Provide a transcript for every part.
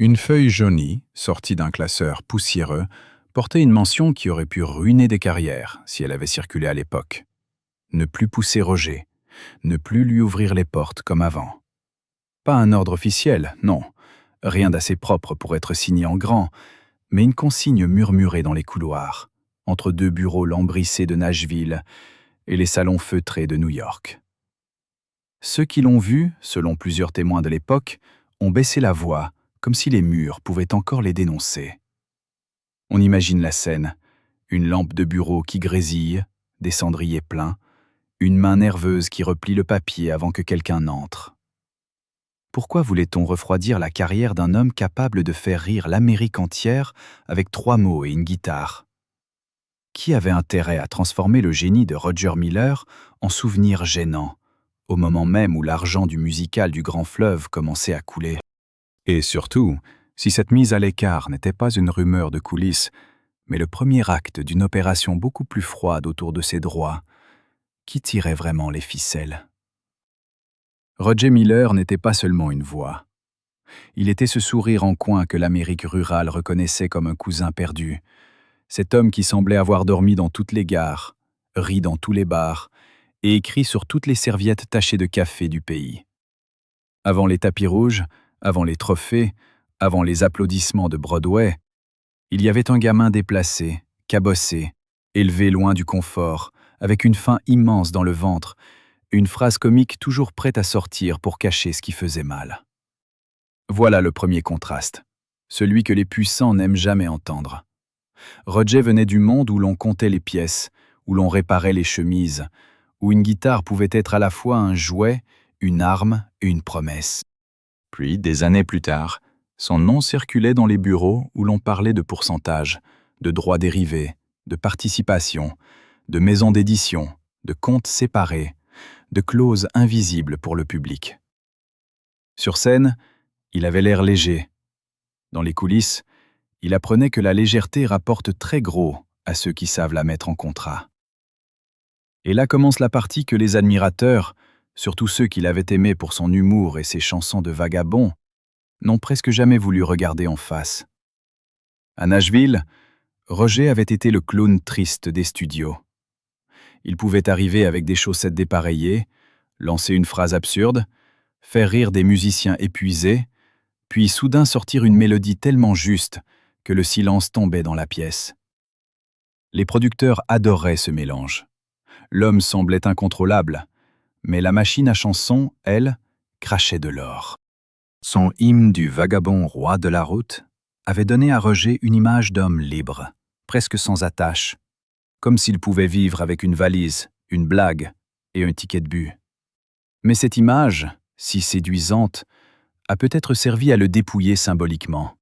Une feuille jaunie, sortie d'un classeur poussiéreux, portait une mention qui aurait pu ruiner des carrières si elle avait circulé à l'époque. Ne plus pousser Roger, ne plus lui ouvrir les portes comme avant. Pas un ordre officiel, non, rien d'assez propre pour être signé en grand, mais une consigne murmurée dans les couloirs, entre deux bureaux lambrissés de Nashville et les salons feutrés de New York. Ceux qui l'ont vu, selon plusieurs témoins de l'époque, ont baissé la voix, comme si les murs pouvaient encore les dénoncer. On imagine la scène, une lampe de bureau qui grésille, des cendriers pleins, une main nerveuse qui replie le papier avant que quelqu'un n'entre. Pourquoi voulait-on refroidir la carrière d'un homme capable de faire rire l'Amérique entière avec 3 mots et une guitare? Qui avait intérêt à transformer le génie de Roger Miller en souvenir gênant, au moment même où l'argent du musical du Grand Fleuve commençait à couler? Et surtout, si cette mise à l'écart n'était pas une rumeur de coulisses, mais le premier acte d'une opération beaucoup plus froide autour de ses droits, qui tirait vraiment les ficelles? Roger Miller n'était pas seulement une voix. Il était ce sourire en coin que l'Amérique rurale reconnaissait comme un cousin perdu. Cet homme qui semblait avoir dormi dans toutes les gares, ri dans tous les bars et écrit sur toutes les serviettes tachées de café du pays. Avant les tapis rouges, avant les trophées, avant les applaudissements de Broadway, il y avait un gamin déplacé, cabossé, élevé loin du confort, avec une faim immense dans le ventre, une phrase comique toujours prête à sortir pour cacher ce qui faisait mal. Voilà le premier contraste, celui que les puissants n'aiment jamais entendre. Roger venait du monde où l'on comptait les pièces, où l'on réparait les chemises, où une guitare pouvait être à la fois un jouet, une arme et une promesse. Puis, des années plus tard, son nom circulait dans les bureaux où l'on parlait de pourcentage, de droits dérivés, de participation, de maisons d'édition, de comptes séparés, de clauses invisibles pour le public. Sur scène, il avait l'air léger. Dans les coulisses, il apprenait que la légèreté rapporte très gros à ceux qui savent la mettre en contrat. Et là commence la partie que les admirateurs, surtout ceux qu'il avait aimés pour son humour et ses chansons de vagabond, n'ont presque jamais voulu regarder en face. À Nashville, Roger avait été le clown triste des studios. Il pouvait arriver avec des chaussettes dépareillées, lancer une phrase absurde, faire rire des musiciens épuisés, puis soudain sortir une mélodie tellement juste que le silence tombait dans la pièce. Les producteurs adoraient ce mélange. L'homme semblait incontrôlable, mais la machine à chanson, elle, crachait de l'or. Son hymne du vagabond roi de la route avait donné à Roger une image d'homme libre, presque sans attache, comme s'il pouvait vivre avec une valise, une blague et un ticket de but. Mais cette image, si séduisante, a peut-être servi à le dépouiller symboliquement.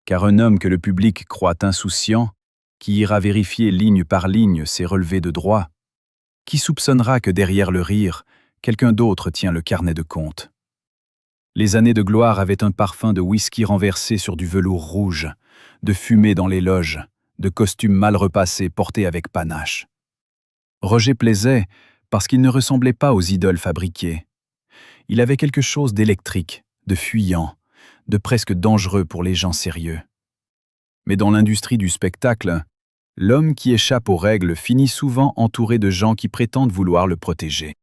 Car un homme que le public croit insouciant, qui ira vérifier ligne par ligne ses relevés de droit, qui soupçonnera que derrière le rire, quelqu'un d'autre tient le carnet de compte? Les années de gloire avaient un parfum de whisky renversé sur du velours rouge, de fumée dans les loges, de costumes mal repassés portés avec panache. Roger plaisait parce qu'il ne ressemblait pas aux idoles fabriquées. Il avait quelque chose d'électrique, de fuyant, de presque dangereux pour les gens sérieux. Mais dans l'industrie du spectacle, l'homme qui échappe aux règles finit souvent entouré de gens qui prétendent vouloir le protéger.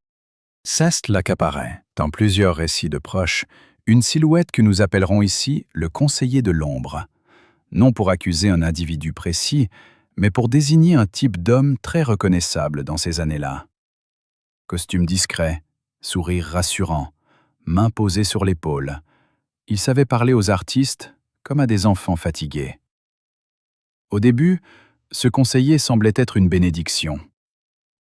Ceste l'accaparait, dans plusieurs récits de proches, une silhouette que nous appellerons ici le conseiller de l'ombre, non pour accuser un individu précis, mais pour désigner un type d'homme très reconnaissable dans ces années-là. Costume discret, sourire rassurant, main posée sur l'épaule, il savait parler aux artistes comme à des enfants fatigués. Au début, ce conseiller semblait être une bénédiction.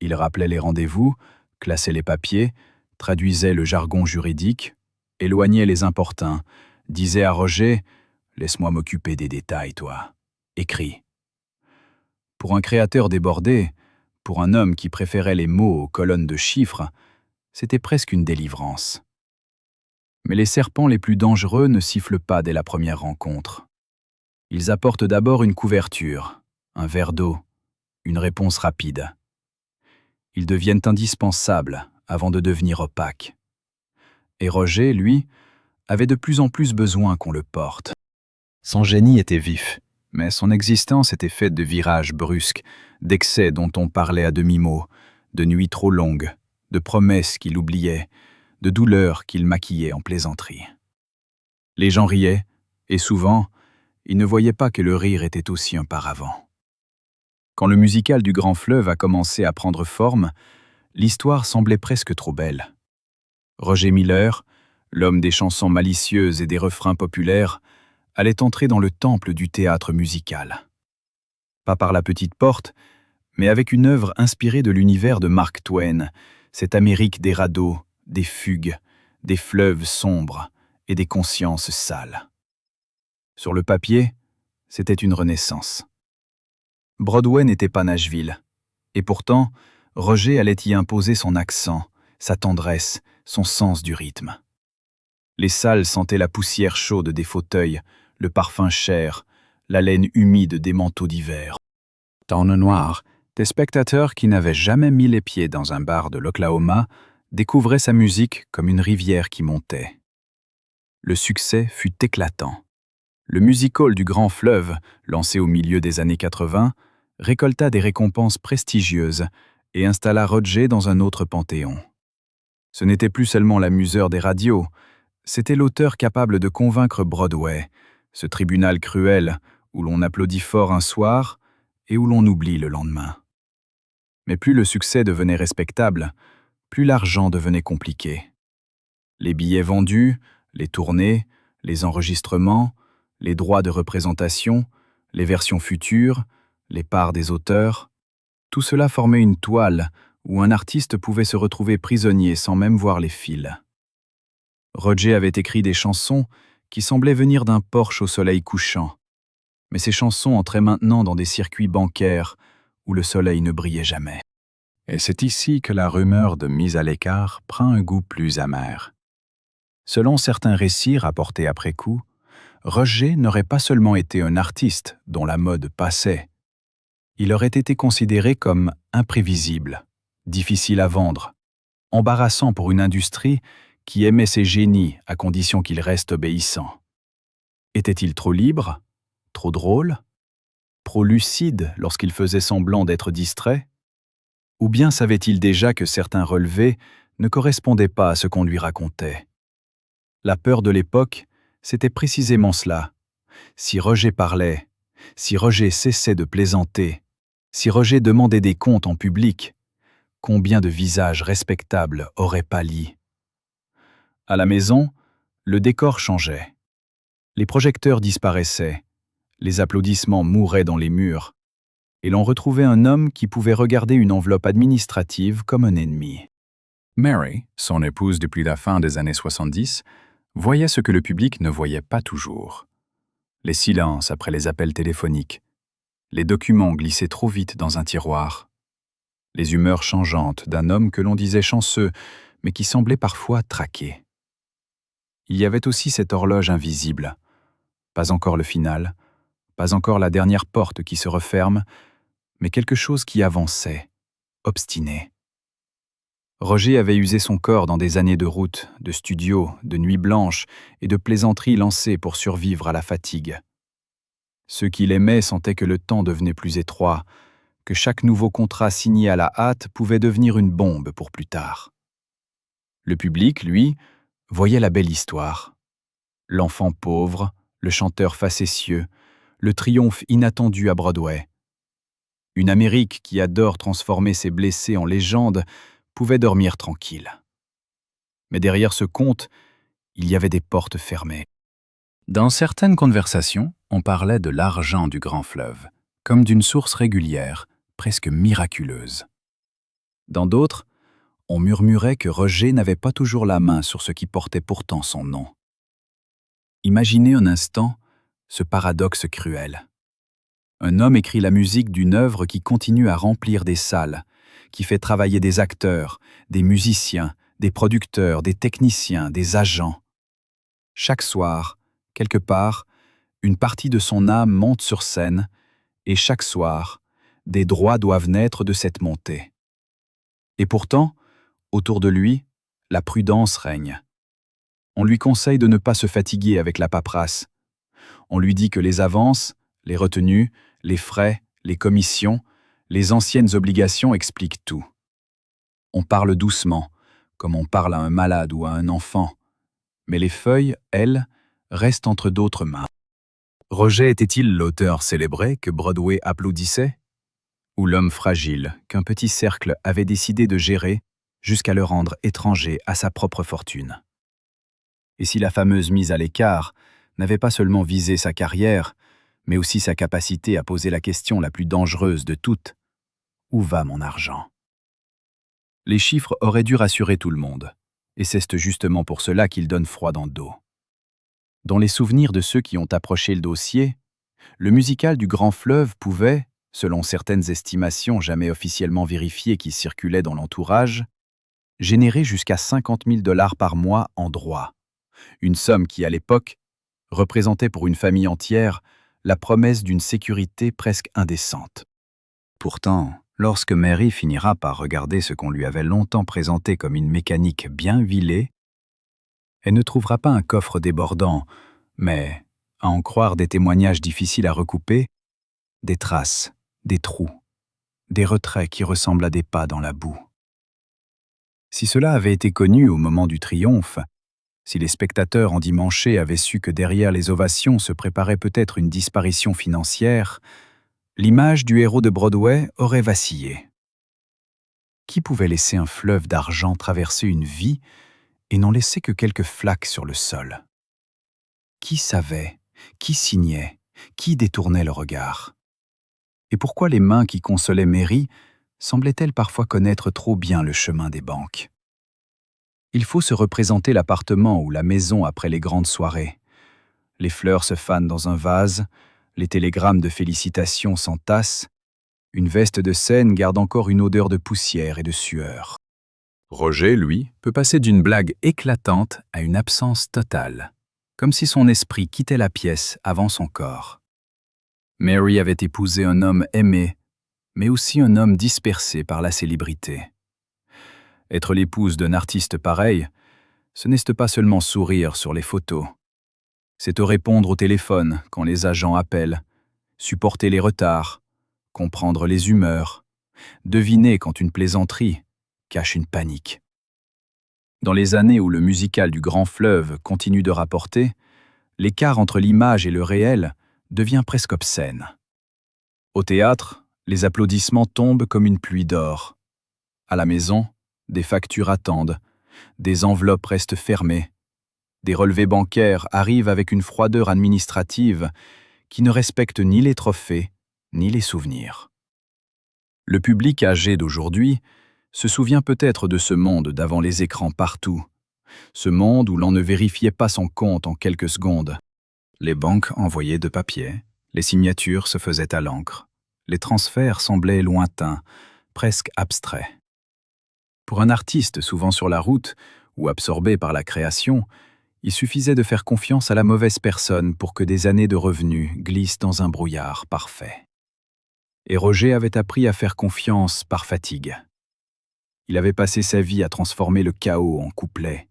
Il rappelait les rendez-vous, classait les papiers, traduisait le jargon juridique, éloignait les importuns, disait à Roger « Laisse-moi m'occuper des détails, toi. Écris. » Pour un créateur débordé, pour un homme qui préférait les mots aux colonnes de chiffres, c'était presque une délivrance. Mais les serpents les plus dangereux ne sifflent pas dès la première rencontre. Ils apportent d'abord une couverture, un verre d'eau, une réponse rapide. Ils deviennent indispensables avant de devenir opaques. Et Roger, lui, avait de plus en plus besoin qu'on le porte. Son génie était vif, mais son existence était faite de virages brusques, d'excès dont on parlait à demi-mot, de nuits trop longues, de promesses qu'il oubliait, de douleurs qu'il maquillait en plaisanterie. Les gens riaient, et souvent, ils ne voyaient pas que le rire était aussi un paravent. Quand le musical du Grand Fleuve a commencé à prendre forme, l'histoire semblait presque trop belle. Roger Miller, l'homme des chansons malicieuses et des refrains populaires, allait entrer dans le temple du théâtre musical. Pas par la petite porte, mais avec une œuvre inspirée de l'univers de Mark Twain, cette Amérique des radeaux, des fugues, des fleuves sombres et des consciences sales. Sur le papier, c'était une renaissance. Broadway n'était pas Nashville, et pourtant, Roger allait y imposer son accent, sa tendresse, son sens du rythme. Les salles sentaient la poussière chaude des fauteuils, le parfum cher, la laine humide des manteaux d'hiver. Dans le noir, des spectateurs qui n'avaient jamais mis les pieds dans un bar de l'Oklahoma découvraient sa musique comme une rivière qui montait. Le succès fut éclatant. Le music-hall du Grand Fleuve, lancé au milieu des années 80, récolta des récompenses prestigieuses et installa Roger dans un autre panthéon. Ce n'était plus seulement l'amuseur des radios, c'était l'auteur capable de convaincre Broadway, ce tribunal cruel où l'on applaudit fort un soir et où l'on oublie le lendemain. Mais plus le succès devenait respectable, plus l'argent devenait compliqué. Les billets vendus, les tournées, les enregistrements, les droits de représentation, les versions futures, les parts des auteurs, tout cela formait une toile où un artiste pouvait se retrouver prisonnier sans même voir les fils. Roger avait écrit des chansons qui semblaient venir d'un porche au soleil couchant, mais ces chansons entraient maintenant dans des circuits bancaires où le soleil ne brillait jamais. Et c'est ici que la rumeur de mise à l'écart prend un goût plus amer. Selon certains récits rapportés après coup, Roger n'aurait pas seulement été un artiste dont la mode passait. Il aurait été considéré comme imprévisible, difficile à vendre, embarrassant pour une industrie qui aimait ses génies à condition qu'ils restent obéissants. Était-il trop libre, trop drôle, trop lucide lorsqu'il faisait semblant d'être distrait? Ou bien savait-il déjà que certains relevés ne correspondaient pas à ce qu'on lui racontait? La peur de l'époque, c'était précisément cela. Si Roger parlait, si Roger cessait de plaisanter, si Roger demandait des comptes en public, combien de visages respectables auraient pâli? À la maison, le décor changeait. Les projecteurs disparaissaient, les applaudissements mouraient dans les murs, et l'on retrouvait un homme qui pouvait regarder une enveloppe administrative comme un ennemi. Mary, son épouse depuis la fin des années 70, voyait ce que le public ne voyait pas toujours. Les silences après les appels téléphoniques, les documents glissés trop vite dans un tiroir, les humeurs changeantes d'un homme que l'on disait chanceux, mais qui semblait parfois traqué. Il y avait aussi cette horloge invisible. Pas encore le final, pas encore la dernière porte qui se referme, mais quelque chose qui avançait, obstiné. Roger avait usé son corps dans des années de route, de studio, de nuits blanches et de plaisanteries lancées pour survivre à la fatigue. Ceux qui l'aimaient sentaient que le temps devenait plus étroit, que chaque nouveau contrat signé à la hâte pouvait devenir une bombe pour plus tard. Le public, lui, voyait la belle histoire. L'enfant pauvre, le chanteur facétieux, le triomphe inattendu à Broadway. Une Amérique qui adore transformer ses blessés en légendes pouvait dormir tranquille. Mais derrière ce conte, il y avait des portes fermées. Dans certaines conversations, on parlait de l'argent du Grand Fleuve, comme d'une source régulière, presque miraculeuse. Dans d'autres, on murmurait que Roger n'avait pas toujours la main sur ce qui portait pourtant son nom. Imaginez un instant ce paradoxe cruel. Un homme écrit la musique d'une œuvre qui continue à remplir des salles, qui fait travailler des acteurs, des musiciens, des producteurs, des techniciens, des agents. Chaque soir, quelque part, une partie de son âme monte sur scène, et chaque soir, des droits doivent naître de cette montée. Et pourtant, autour de lui, la prudence règne. On lui conseille de ne pas se fatiguer avec la paperasse. On lui dit que les avances, les retenues, les frais, les commissions, les anciennes obligations expliquent tout. On parle doucement, comme on parle à un malade ou à un enfant, mais les feuilles, elles, restent entre d'autres mains. Roger était-il l'auteur célébré que Broadway applaudissait? Ou l'homme fragile qu'un petit cercle avait décidé de gérer jusqu'à le rendre étranger à sa propre fortune? Et si la fameuse mise à l'écart n'avait pas seulement visé sa carrière, mais aussi sa capacité à poser la question la plus dangereuse de toutes: où va mon argent? Les chiffres auraient dû rassurer tout le monde, et c'est justement pour cela qu'ils donnent froid dans le dos. Dans les souvenirs de ceux qui ont approché le dossier, le musical du Grand Fleuve pouvait, selon certaines estimations jamais officiellement vérifiées qui circulaient dans l'entourage, générer jusqu'à 50 000 $ par mois en droits, une somme qui, à l'époque, représentait pour une famille entière la promesse d'une sécurité presque indécente. Pourtant, lorsque Mary finira par regarder ce qu'on lui avait longtemps présenté comme une mécanique bien huilée, elle ne trouvera pas un coffre débordant, mais, à en croire des témoignages difficiles à recouper, des traces, des trous, des retraits qui ressemblent à des pas dans la boue. Si cela avait été connu au moment du triomphe, si les spectateurs endimanchés avaient su que derrière les ovations se préparait peut-être une disparition financière, l'image du héros de Broadway aurait vacillé. Qui pouvait laisser un fleuve d'argent traverser une vie et n'en laisser que quelques flaques sur le sol? Qui savait? Qui signait? Qui détournait le regard? Et pourquoi les mains qui consolaient Mary semblaient-elles parfois connaître trop bien le chemin des banques? Il faut se représenter l'appartement ou la maison après les grandes soirées. Les fleurs se fanent dans un vase, les télégrammes de félicitations s'entassent, une veste de scène garde encore une odeur de poussière et de sueur. Roger, lui, peut passer d'une blague éclatante à une absence totale, comme si son esprit quittait la pièce avant son corps. Mary avait épousé un homme aimé, mais aussi un homme dispersé par la célébrité. Être l'épouse d'un artiste pareil, ce n'est pas seulement sourire sur les photos. C'est te répondre au téléphone quand les agents appellent, supporter les retards, comprendre les humeurs, deviner quand une plaisanterie cache une panique. Dans les années où le musical du Grand Fleuve continue de rapporter, l'écart entre l'image et le réel devient presque obscène. Au théâtre, les applaudissements tombent comme une pluie d'or. À la maison, des factures attendent, des enveloppes restent fermées, des relevés bancaires arrivent avec une froideur administrative qui ne respecte ni les trophées, ni les souvenirs. Le public âgé d'aujourd'hui se souvient peut-être de ce monde d'avant les écrans partout, ce monde où l'on ne vérifiait pas son compte en quelques secondes. Les banques envoyaient de papier, les signatures se faisaient à l'encre, les transferts semblaient lointains, presque abstraits. Pour un artiste souvent sur la route ou absorbé par la création, il suffisait de faire confiance à la mauvaise personne pour que des années de revenus glissent dans un brouillard parfait. Et Roger avait appris à faire confiance par fatigue. Il avait passé sa vie à transformer le chaos en couplet.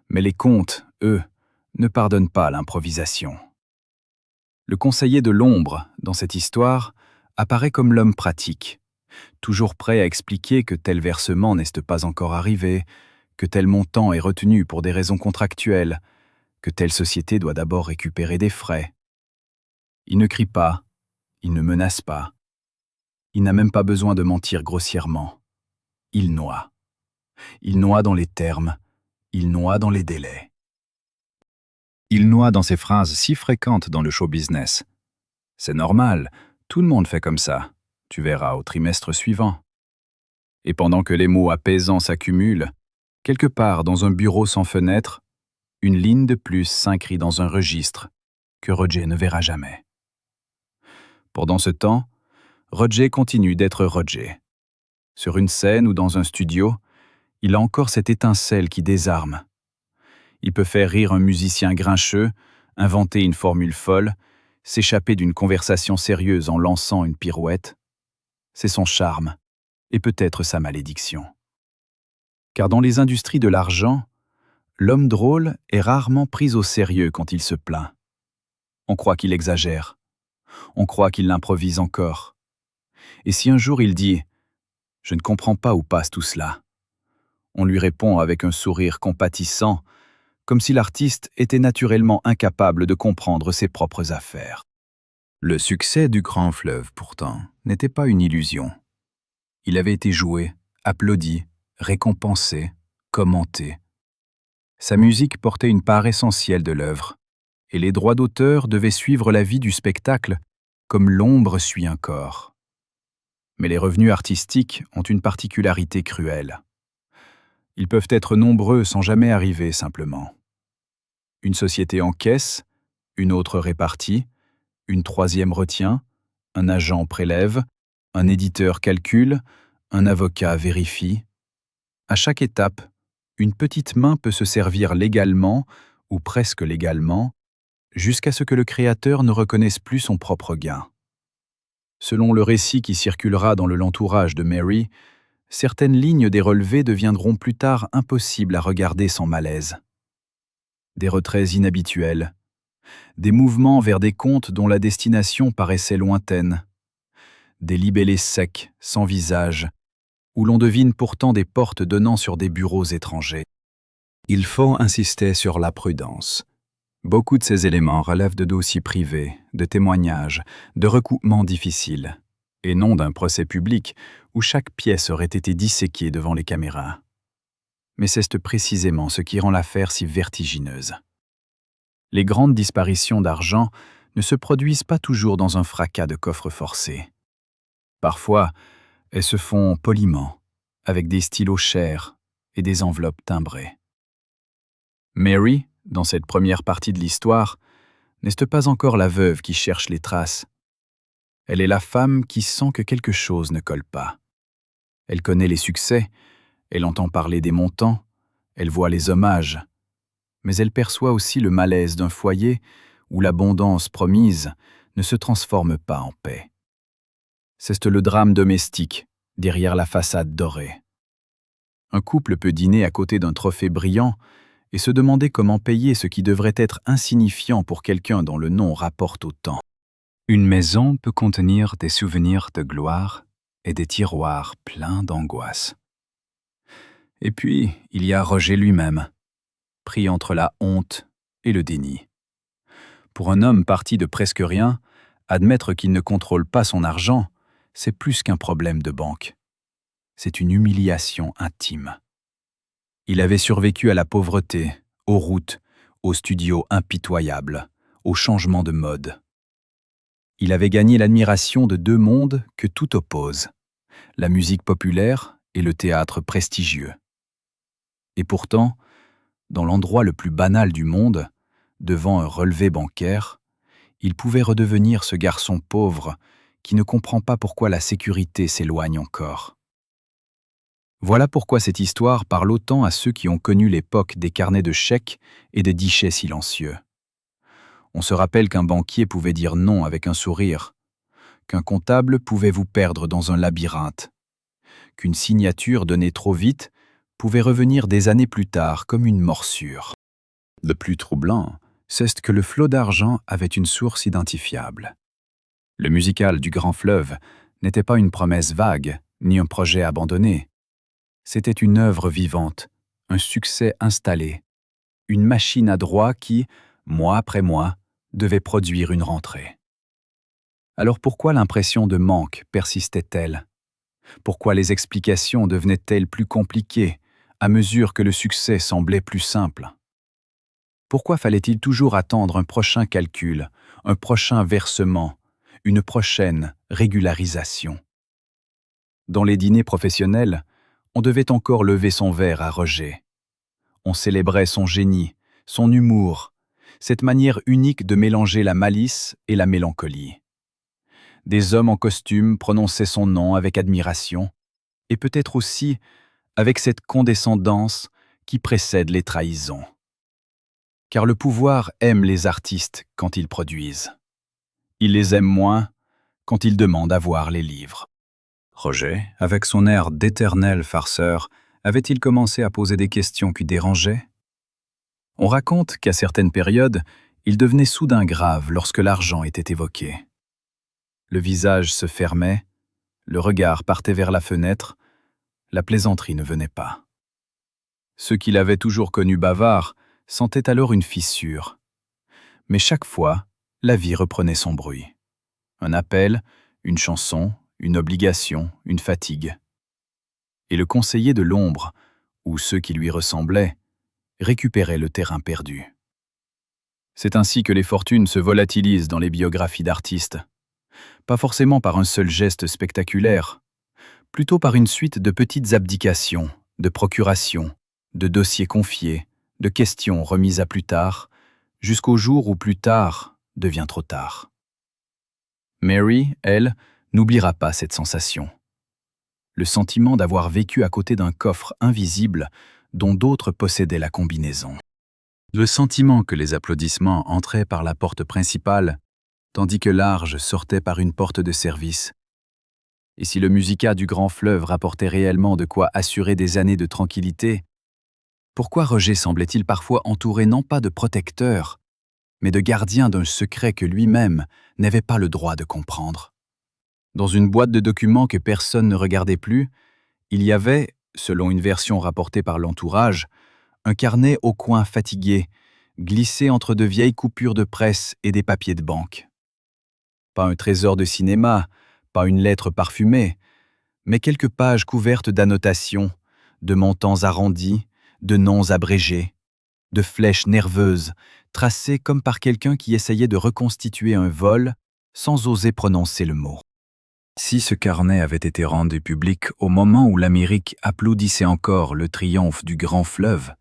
Mais les contes, eux, ne pardonnent pas l'improvisation. Le conseiller de l'ombre, dans cette histoire, apparaît comme l'homme pratique, toujours prêt à expliquer que tel versement n'est pas encore arrivé, que tel montant est retenu pour des raisons contractuelles, que telle société doit d'abord récupérer des frais. Il ne crie pas, il ne menace pas. Il n'a même pas besoin de mentir grossièrement. Il noie. Il noie dans les termes, il noie dans les délais. Il noie dans ces phrases si fréquentes dans le show business. C'est normal, tout le monde fait comme ça. Tu verras au trimestre suivant. Et pendant que les mots apaisants s'accumulent, quelque part dans un bureau sans fenêtre, une ligne de plus s'inscrit dans un registre que Roger ne verra jamais. Pendant ce temps, Roger continue d'être Roger. Sur une scène ou dans un studio, il a encore cette étincelle qui désarme. Il peut faire rire un musicien grincheux, inventer une formule folle, s'échapper d'une conversation sérieuse en lançant une pirouette. C'est son charme, et peut-être sa malédiction. Car dans les industries de l'argent, l'homme drôle est rarement pris au sérieux quand il se plaint. On croit qu'il exagère. On croit qu'il l'improvise encore. Et si un jour il dit « Je ne comprends pas où passe tout cela », on lui répond avec un sourire compatissant, comme si l'artiste était naturellement incapable de comprendre ses propres affaires. Le succès du Grand Fleuve, pourtant, n'était pas une illusion. Il avait été joué, applaudi, récompensé, commenté. Sa musique portait une part essentielle de l'œuvre, et les droits d'auteur devaient suivre la vie du spectacle comme l'ombre suit un corps. Mais les revenus artistiques ont une particularité cruelle. Ils peuvent être nombreux sans jamais arriver simplement. Une société encaisse, une autre répartit, une troisième retient, un agent prélève, un éditeur calcule, un avocat vérifie. À chaque étape, une petite main peut se servir légalement, ou presque légalement, jusqu'à ce que le créateur ne reconnaisse plus son propre gain. Selon le récit qui circulera dans l'entourage de Mary, certaines lignes des relevés deviendront plus tard impossibles à regarder sans malaise. Des retraits inhabituels, des mouvements vers des comptes dont la destination paraissait lointaine, des libellés secs, sans visage, où l'on devine pourtant des portes donnant sur des bureaux étrangers. Il faut insister sur la prudence. Beaucoup de ces éléments relèvent de dossiers privés, de témoignages, de recoupements difficiles, et non d'un procès public où chaque pièce aurait été disséquée devant les caméras. Mais c'est précisément ce qui rend l'affaire si vertigineuse. Les grandes disparitions d'argent ne se produisent pas toujours dans un fracas de coffre forcé. Parfois, elles se font poliment, avec des stylos chers et des enveloppes timbrées. Mary, dans cette première partie de l'histoire, n'est pas encore la veuve qui cherche les traces. Elle est la femme qui sent que quelque chose ne colle pas. Elle connaît les succès, elle entend parler des montants, elle voit les hommages, mais elle perçoit aussi le malaise d'un foyer où l'abondance promise ne se transforme pas en paix. C'est le drame domestique, derrière la façade dorée. Un couple peut dîner à côté d'un trophée brillant et se demander comment payer ce qui devrait être insignifiant pour quelqu'un dont le nom rapporte autant. Une maison peut contenir des souvenirs de gloire et des tiroirs pleins d'angoisse. Et puis, il y a Roger lui-même, pris entre la honte et le déni. Pour un homme parti de presque rien, admettre qu'il ne contrôle pas son argent, c'est plus qu'un problème de banque. C'est une humiliation intime. Il avait survécu à la pauvreté, aux routes, aux studios impitoyables, aux changements de mode. Il avait gagné l'admiration de deux mondes que tout oppose, la musique populaire et le théâtre prestigieux. Et pourtant, dans l'endroit le plus banal du monde, devant un relevé bancaire, il pouvait redevenir ce garçon pauvre qui ne comprend pas pourquoi la sécurité s'éloigne encore. Voilà pourquoi cette histoire parle autant à ceux qui ont connu l'époque des carnets de chèques et des guichets silencieux. On se rappelle qu'un banquier pouvait dire non avec un sourire, qu'un comptable pouvait vous perdre dans un labyrinthe, qu'une signature donnée trop vite pouvait revenir des années plus tard comme une morsure. Le plus troublant, c'est que le flot d'argent avait une source identifiable. Le musical du Grand Fleuve n'était pas une promesse vague, ni un projet abandonné. C'était une œuvre vivante, un succès installé, une machine à droit qui, mois après mois, devait produire une rentrée. Alors pourquoi l'impression de manque persistait-elle? Pourquoi les explications devenaient-elles plus compliquées à mesure que le succès semblait plus simple? Pourquoi fallait-il toujours attendre un prochain calcul, un prochain versement, une prochaine régularisation? Dans les dîners professionnels, on devait encore lever son verre à Roger. On célébrait son génie, son humour, cette manière unique de mélanger la malice et la mélancolie. Des hommes en costume prononçaient son nom avec admiration, et peut-être aussi avec cette condescendance qui précède les trahisons. Car le pouvoir aime les artistes quand ils produisent. Il les aime moins quand ils demandent à voir les livres. Roger, avec son air d'éternel farceur, avait-il commencé à poser des questions qui dérangeaient? On raconte qu'à certaines périodes, Il devenait soudain grave lorsque l'argent était évoqué. Le visage se fermait, le regard partait vers la fenêtre, la plaisanterie ne venait pas. Ceux qui l'avaient toujours connu bavard sentaient alors une fissure. Mais chaque fois, la vie reprenait son bruit. Un appel, une chanson, une obligation, une fatigue. Et le conseiller de l'ombre, ou ceux qui lui ressemblaient, récupéraient le terrain perdu. C'est ainsi que les fortunes se volatilisent dans les biographies d'artistes. Pas forcément par un seul geste spectaculaire, plutôt par une suite de petites abdications, de procurations, de dossiers confiés, de questions remises à plus tard, jusqu'au jour où plus tard devient trop tard. Mary, elle, n'oubliera pas cette sensation. Le sentiment d'avoir vécu à côté d'un coffre invisible dont d'autres possédaient la combinaison. Le sentiment que les applaudissements entraient par la porte principale, tandis que large sortait par une porte de service. Et si le musicat du grand fleuve rapportait réellement de quoi assurer des années de tranquillité, pourquoi Roger semblait-il parfois entouré non pas de protecteurs, mais de gardiens d'un secret que lui-même n'avait pas le droit de comprendre? Dans une boîte de documents que personne ne regardait plus, il y avait, selon une version rapportée par l'entourage, un carnet au coin fatigué, glissé entre de vieilles coupures de presse et des papiers de banque. Pas un trésor de cinéma, pas une lettre parfumée, mais quelques pages couvertes d'annotations, de montants arrondis, de noms abrégés, de flèches nerveuses, tracées comme par quelqu'un qui essayait de reconstituer un vol sans oser prononcer le mot. Si ce carnet avait été rendu public au moment où l'Amérique applaudissait encore le triomphe du grand fleuve,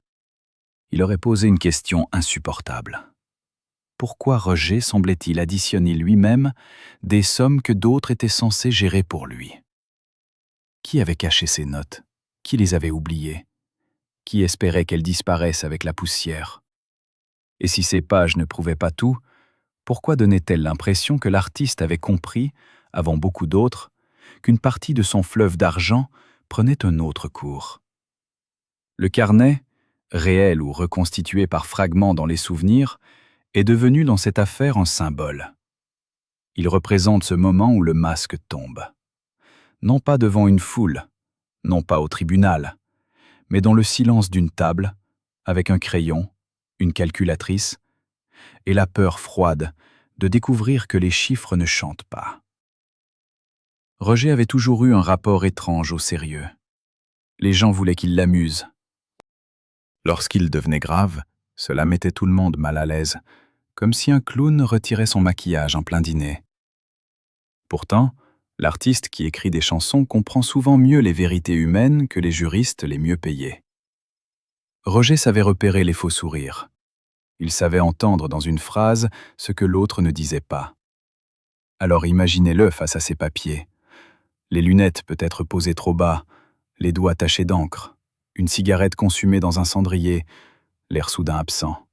il aurait posé une question insupportable. Pourquoi Roger semblait-il additionner lui-même des sommes que d'autres étaient censés gérer pour lui? Qui avait caché ces notes? Qui les avait oubliées? Qui espérait qu'elles disparaissent avec la poussière? Et si ces pages ne prouvaient pas tout, pourquoi donnait-elle l'impression que l'artiste avait compris, avant beaucoup d'autres, qu'une partie de son fleuve d'argent prenait un autre cours? Le carnet, réel ou reconstitué par fragments dans les souvenirs, est devenu dans cette affaire un symbole. Il représente ce moment où le masque tombe. Non pas devant une foule, non pas au tribunal, mais dans le silence d'une table, avec un crayon, une calculatrice, et la peur froide de découvrir que les chiffres ne chantent pas. Roger avait toujours eu un rapport étrange au sérieux. Les gens voulaient qu'il l'amuse. Lorsqu'il devenait grave, cela mettait tout le monde mal à l'aise, comme si un clown retirait son maquillage en plein dîner. Pourtant, l'artiste qui écrit des chansons comprend souvent mieux les vérités humaines que les juristes les mieux payés. Roger savait repérer les faux sourires. Il savait entendre dans une phrase ce que l'autre ne disait pas. Alors imaginez-le face à ces papiers. Les lunettes peut-être posées trop bas, les doigts tachés d'encre, une cigarette consumée dans un cendrier, l'air soudain absent.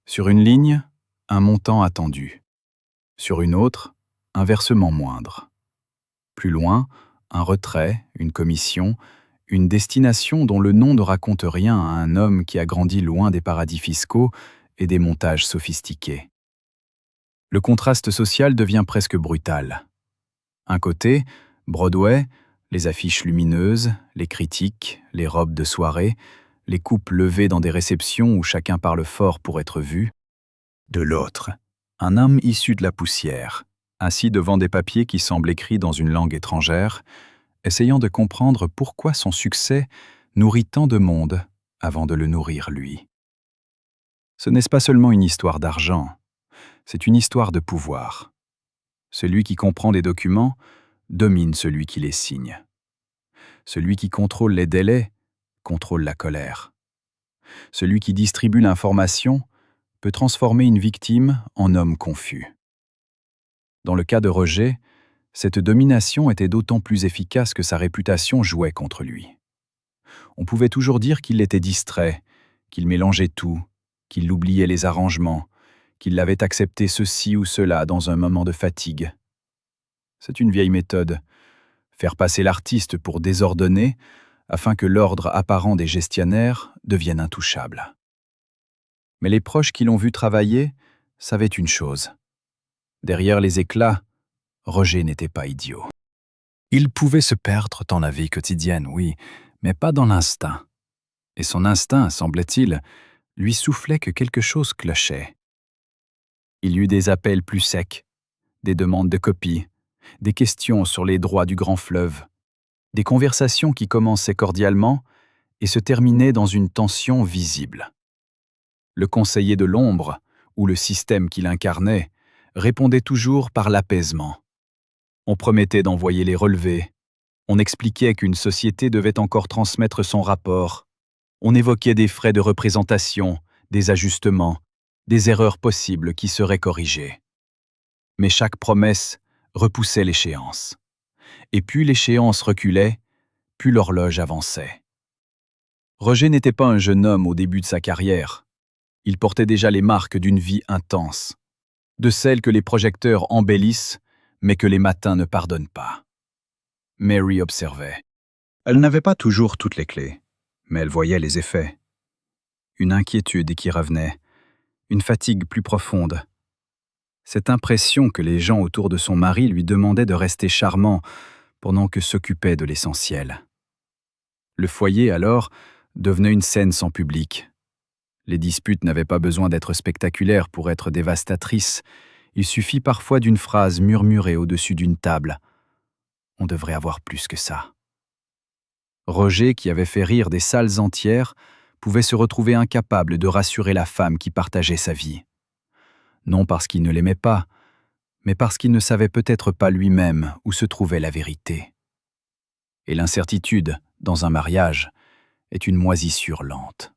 Sur une ligne, un montant attendu. Sur une autre, un versement moindre. Plus loin, un retrait, une commission, une destination dont le nom ne raconte rien à un homme qui a grandi loin des paradis fiscaux et des montages sophistiqués. Le contraste social devient presque brutal. Un côté, Broadway, les affiches lumineuses, les critiques, les robes de soirée, les coupes levées dans des réceptions où chacun parle fort pour être vu. De l'autre, un homme issu de la poussière, assis devant des papiers qui semblent écrits dans une langue étrangère, essayant de comprendre pourquoi son succès nourrit tant de monde avant de le nourrir lui. Ce n'est pas seulement une histoire d'argent, c'est une histoire de pouvoir. Celui qui comprend les documents domine celui qui les signe. Celui qui contrôle les délais contrôle la colère. Celui qui distribue l'information peut transformer une victime en homme confus. Dans le cas de Roger, cette domination était d'autant plus efficace que sa réputation jouait contre lui. On pouvait toujours dire qu'il était distrait, qu'il mélangeait tout, qu'il oubliait les arrangements, qu'il avait accepté ceci ou cela dans un moment de fatigue. C'est une vieille méthode, faire passer l'artiste pour désordonné afin que l'ordre apparent des gestionnaires devienne intouchable. Mais les proches qui l'ont vu travailler savaient une chose. Derrière les éclats, Roger n'était pas idiot. Il pouvait se perdre dans la vie quotidienne, oui, mais pas dans l'instinct. Et son instinct, semblait-il, lui soufflait que quelque chose clochait. Il y eut des appels plus secs, des demandes de copies, des questions sur les droits du grand fleuve, des conversations qui commençaient cordialement et se terminaient dans une tension visible. Le conseiller de l'ombre, ou le système qu'il incarnait, répondait toujours par l'apaisement. On promettait d'envoyer les relevés, on expliquait qu'une société devait encore transmettre son rapport, on évoquait des frais de représentation, des ajustements, des erreurs possibles qui seraient corrigées. Mais chaque promesse repoussait l'échéance. Et plus l'échéance reculait, plus l'horloge avançait. Roger n'était pas un jeune homme au début de sa carrière. Il portait déjà les marques d'une vie intense, de celle que les projecteurs embellissent, mais que les matins ne pardonnent pas. Mary observait. Elle n'avait pas toujours toutes les clés, mais elle voyait les effets. Une inquiétude qui revenait, une fatigue plus profonde. Cette impression que les gens autour de son mari lui demandaient de rester charmant pendant que s'occupait de l'essentiel. Le foyer, alors, devenait une scène sans public. Les disputes n'avaient pas besoin d'être spectaculaires pour être dévastatrices. Il suffit parfois d'une phrase murmurée au-dessus d'une table. On devrait avoir plus que ça. Roger, qui avait fait rire des salles entières, pouvait se retrouver incapable de rassurer la femme qui partageait sa vie. Non parce qu'il ne l'aimait pas, mais parce qu'il ne savait peut-être pas lui-même où se trouvait la vérité. Et l'incertitude, dans un mariage, est une moisissure lente.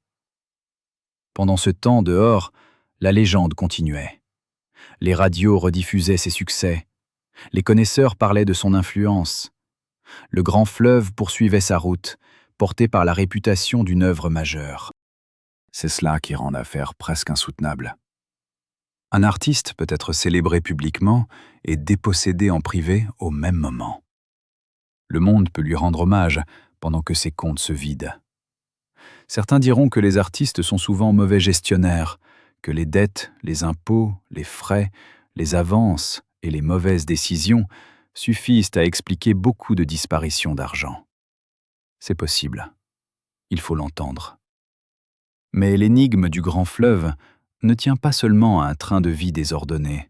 Pendant ce temps, dehors, la légende continuait. Les radios rediffusaient ses succès. Les connaisseurs parlaient de son influence. Le grand fleuve poursuivait sa route, porté par la réputation d'une œuvre majeure. C'est cela qui rend l'affaire presque insoutenable. Un artiste peut être célébré publiquement et dépossédé en privé au même moment. Le monde peut lui rendre hommage pendant que ses comptes se vident. Certains diront que les artistes sont souvent mauvais gestionnaires, que les dettes, les impôts, les frais, les avances et les mauvaises décisions suffisent à expliquer beaucoup de disparitions d'argent. C'est possible. Il faut l'entendre. Mais l'énigme du grand fleuve ne tient pas seulement à un train de vie désordonné.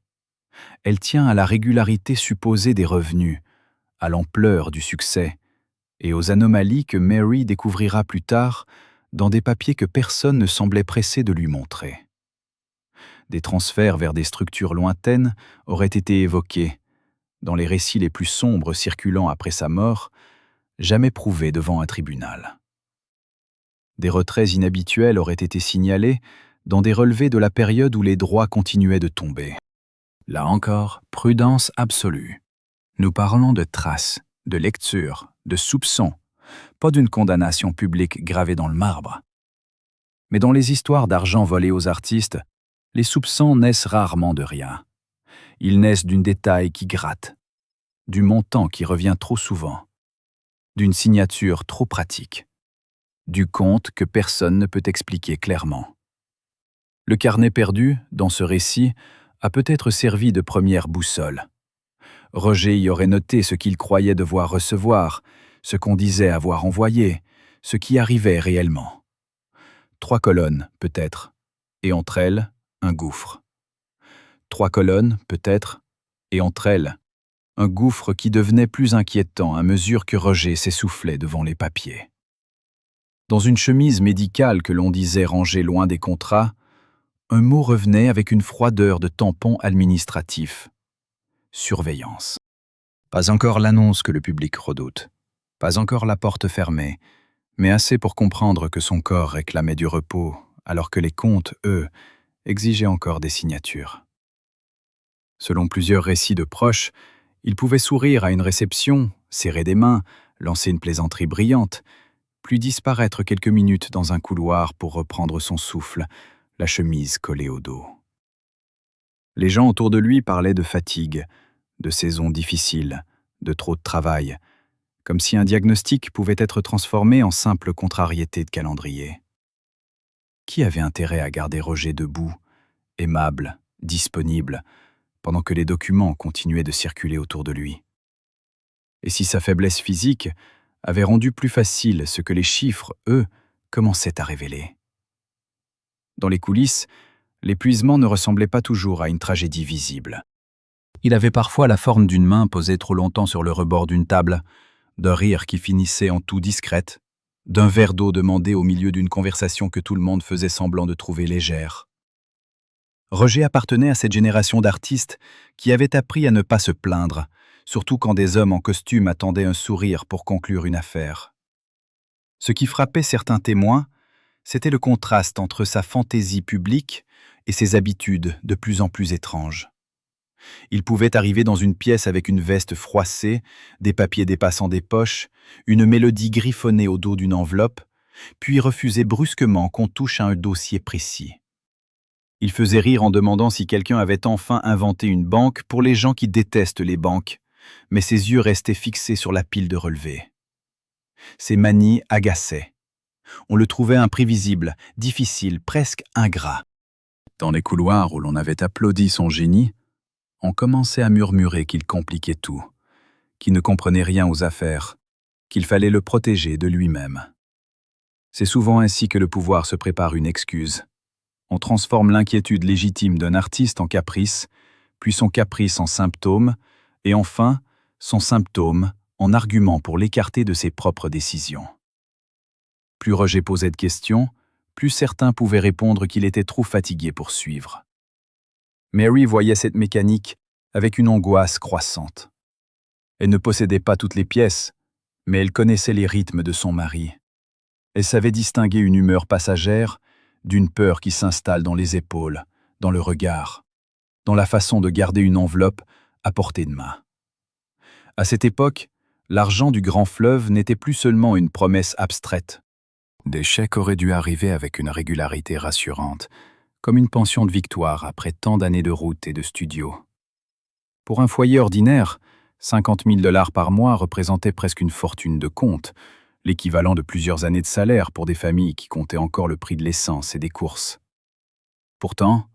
Elle tient à la régularité supposée des revenus, à l'ampleur du succès et aux anomalies que Mary découvrira plus tard dans des papiers que personne ne semblait pressé de lui montrer. Des transferts vers des structures lointaines auraient été évoqués, dans les récits les plus sombres circulant après sa mort, jamais prouvés devant un tribunal. Des retraits inhabituels auraient été signalés dans des relevés de la période où les droits continuaient de tomber. Là encore, prudence absolue. Nous parlons de traces, de lectures, de soupçons, pas d'une condamnation publique gravée dans le marbre. Mais dans les histoires d'argent volé aux artistes, les soupçons naissent rarement de rien. Ils naissent d'un détail qui gratte, du montant qui revient trop souvent, d'une signature trop pratique, du compte que personne ne peut expliquer clairement. Le carnet perdu, dans ce récit, a peut-être servi de première boussole. Roger y aurait noté ce qu'il croyait devoir recevoir, ce qu'on disait avoir envoyé, ce qui arrivait réellement. 3 colonnes, peut-être, et entre elles, un gouffre. 3 colonnes, peut-être, et entre elles, un gouffre qui devenait plus inquiétant à mesure que Roger s'essoufflait devant les papiers. Dans une chemise médicale que l'on disait rangée loin des contrats, un mot revenait avec une froideur de tampon administratif. Surveillance. Pas encore l'annonce que le public redoute, pas encore la porte fermée, mais assez pour comprendre que son corps réclamait du repos, alors que les comptes, eux, exigeaient encore des signatures. Selon plusieurs récits de proches, il pouvait sourire à une réception, serrer des mains, lancer une plaisanterie brillante, puis disparaître quelques minutes dans un couloir pour reprendre son souffle, la chemise collée au dos. Les gens autour de lui parlaient de fatigue, de saisons difficiles, de trop de travail, comme si un diagnostic pouvait être transformé en simple contrariété de calendrier. Qui avait intérêt à garder Roger debout, aimable, disponible, pendant que les documents continuaient de circuler autour de lui? Et si sa faiblesse physique avait rendu plus facile ce que les chiffres, eux, commençaient à révéler? Dans les coulisses, l'épuisement ne ressemblait pas toujours à une tragédie visible. Il avait parfois la forme d'une main posée trop longtemps sur le rebord d'une table, d'un rire qui finissait en toux discrète, d'un verre d'eau demandé au milieu d'une conversation que tout le monde faisait semblant de trouver légère. Roger appartenait à cette génération d'artistes qui avaient appris à ne pas se plaindre, surtout quand des hommes en costume attendaient un sourire pour conclure une affaire. Ce qui frappait certains témoins, c'était le contraste entre sa fantaisie publique et ses habitudes de plus en plus étranges. Il pouvait arriver dans une pièce avec une veste froissée, des papiers dépassant des poches, une mélodie griffonnée au dos d'une enveloppe, puis refuser brusquement qu'on touche à un dossier précis. Il faisait rire en demandant si quelqu'un avait enfin inventé une banque pour les gens qui détestent les banques, mais ses yeux restaient fixés sur la pile de relevés. Ses manies agaçaient. On le trouvait imprévisible, difficile, presque ingrat. Dans les couloirs où l'on avait applaudi son génie, on commençait à murmurer qu'il compliquait tout, qu'il ne comprenait rien aux affaires, qu'il fallait le protéger de lui-même. C'est souvent ainsi que le pouvoir se prépare une excuse. On transforme l'inquiétude légitime d'un artiste en caprice, puis son caprice en symptôme, et enfin, son symptôme en argument pour l'écarter de ses propres décisions. Plus Roger posait de questions, plus certains pouvaient répondre qu'il était trop fatigué pour suivre. Mary voyait cette mécanique avec une angoisse croissante. Elle ne possédait pas toutes les pièces, mais elle connaissait les rythmes de son mari. Elle savait distinguer une humeur passagère d'une peur qui s'installe dans les épaules, dans le regard, dans la façon de garder une enveloppe à portée de main. À cette époque, l'argent du grand fleuve n'était plus seulement une promesse abstraite. Des chèques auraient dû arriver avec une régularité rassurante, comme une pension de victoire après tant d'années de route et de studio. Pour un foyer ordinaire, 50 000 $ par mois représentait presque une fortune de compte, l'équivalent de plusieurs années de salaire pour des familles qui comptaient encore le prix de l'essence et des courses. Pourtant,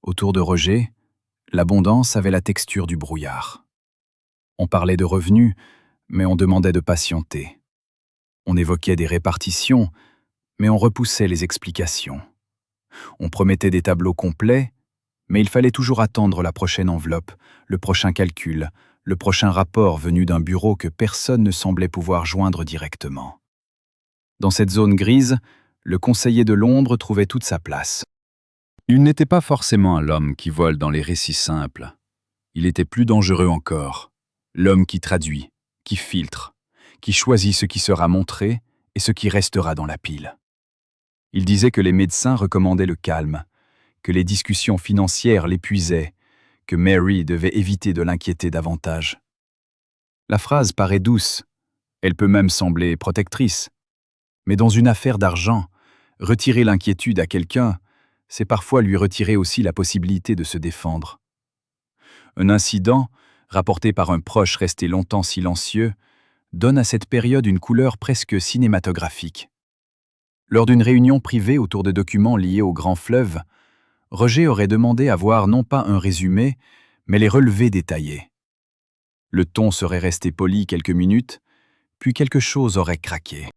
autour de Roger, l'abondance avait la texture du brouillard. On parlait de revenus, mais on demandait de patienter. On évoquait des répartitions, mais on repoussait les explications. On promettait des tableaux complets, mais il fallait toujours attendre la prochaine enveloppe, le prochain calcul, le prochain rapport venu d'un bureau que personne ne semblait pouvoir joindre directement. Dans cette zone grise, le conseiller de l'ombre trouvait toute sa place. Il n'était pas forcément l'homme qui vole dans les récits simples. Il était plus dangereux encore, l'homme qui traduit, qui filtre, qui choisit ce qui sera montré et ce qui restera dans la pile. Il disait que les médecins recommandaient le calme, que les discussions financières l'épuisaient, que Mary devait éviter de l'inquiéter davantage. La phrase paraît douce, elle peut même sembler protectrice, mais dans une affaire d'argent, retirer l'inquiétude à quelqu'un, c'est parfois lui retirer aussi la possibilité de se défendre. Un incident, rapporté par un proche resté longtemps silencieux, donne à cette période une couleur presque cinématographique. Lors d'une réunion privée autour de documents liés au grand fleuve, Roger aurait demandé à voir non pas un résumé, mais les relevés détaillés. Le ton serait resté poli quelques minutes, puis quelque chose aurait craqué.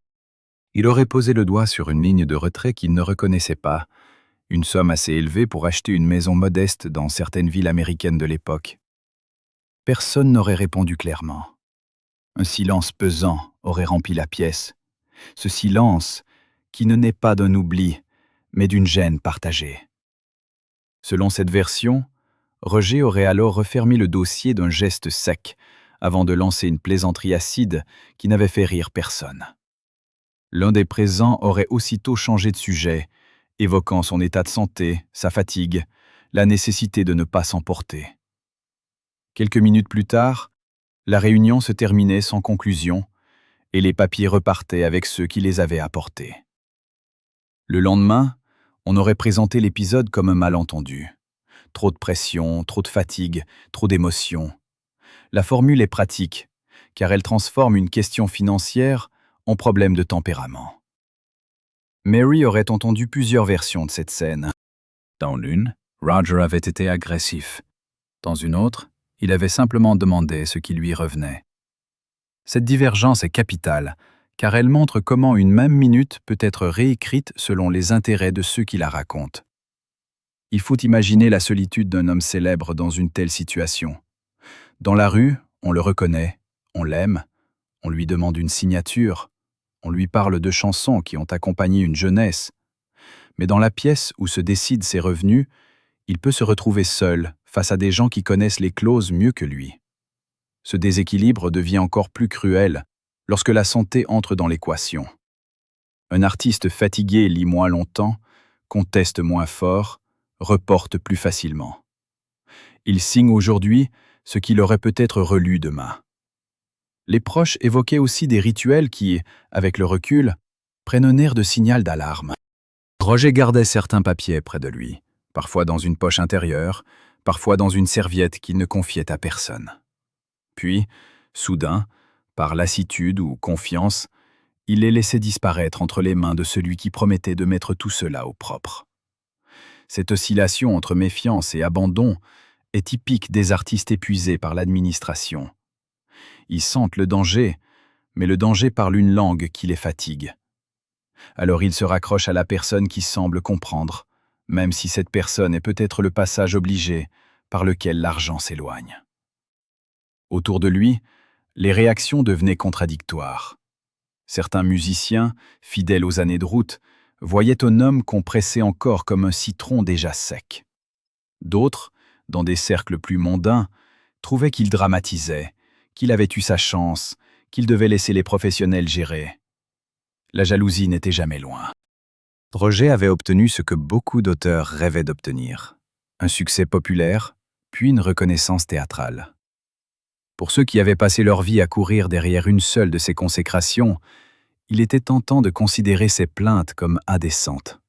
Il aurait posé le doigt sur une ligne de retrait qu'il ne reconnaissait pas, une somme assez élevée pour acheter une maison modeste dans certaines villes américaines de l'époque. Personne n'aurait répondu clairement. Un silence pesant aurait rempli la pièce. Ce silence qui ne naît pas d'un oubli, mais d'une gêne partagée. Selon cette version, Roger aurait alors refermé le dossier d'un geste sec, avant de lancer une plaisanterie acide qui n'avait fait rire personne. L'un des présents aurait aussitôt changé de sujet, évoquant son état de santé, sa fatigue, la nécessité de ne pas s'emporter. Quelques minutes plus tard, la réunion se terminait sans conclusion, et les papiers repartaient avec ceux qui les avaient apportés. Le lendemain, on aurait présenté l'épisode comme un malentendu. Trop de pression, trop de fatigue, trop d'émotions. La formule est pratique, car elle transforme une question financière en problème de tempérament. Mary aurait entendu plusieurs versions de cette scène. Dans l'une, Roger avait été agressif. Dans une autre, il avait simplement demandé ce qui lui revenait. Cette divergence est capitale, car elle montre comment une même minute peut être réécrite selon les intérêts de ceux qui la racontent. Il faut imaginer la solitude d'un homme célèbre dans une telle situation. Dans la rue, on le reconnaît, on l'aime, on lui demande une signature, on lui parle de chansons qui ont accompagné une jeunesse. Mais dans la pièce où se décident ses revenus, il peut se retrouver seul face à des gens qui connaissent les clauses mieux que lui. Ce déséquilibre devient encore plus cruel lorsque la santé entre dans l'équation. Un artiste fatigué lit moins longtemps, conteste moins fort, reporte plus facilement. Il signe aujourd'hui ce qu'il aurait peut-être relu demain. Les proches évoquaient aussi des rituels qui, avec le recul, prennent un air de signal d'alarme. Roger gardait certains papiers près de lui, parfois dans une poche intérieure, parfois dans une serviette qu'il ne confiait à personne. Puis, soudain, par lassitude ou confiance, il les laissait disparaître entre les mains de celui qui promettait de mettre tout cela au propre. Cette oscillation entre méfiance et abandon est typique des artistes épuisés par l'administration. Ils sentent le danger, mais le danger parle une langue qui les fatigue. Alors ils se raccrochent à la personne qui semble comprendre, même si cette personne est peut-être le passage obligé par lequel l'argent s'éloigne. Autour de lui, les réactions devenaient contradictoires. Certains musiciens, fidèles aux années de route, voyaient un homme qu'on pressait encore comme un citron déjà sec. D'autres, dans des cercles plus mondains, trouvaient qu'il dramatisait, qu'il avait eu sa chance, qu'il devait laisser les professionnels gérer. La jalousie n'était jamais loin. Roger avait obtenu ce que beaucoup d'auteurs rêvaient d'obtenir. Un succès populaire, puis une reconnaissance théâtrale. Pour ceux qui avaient passé leur vie à courir derrière une seule de ces consécrations, il était tentant de considérer ces plaintes comme indécentes.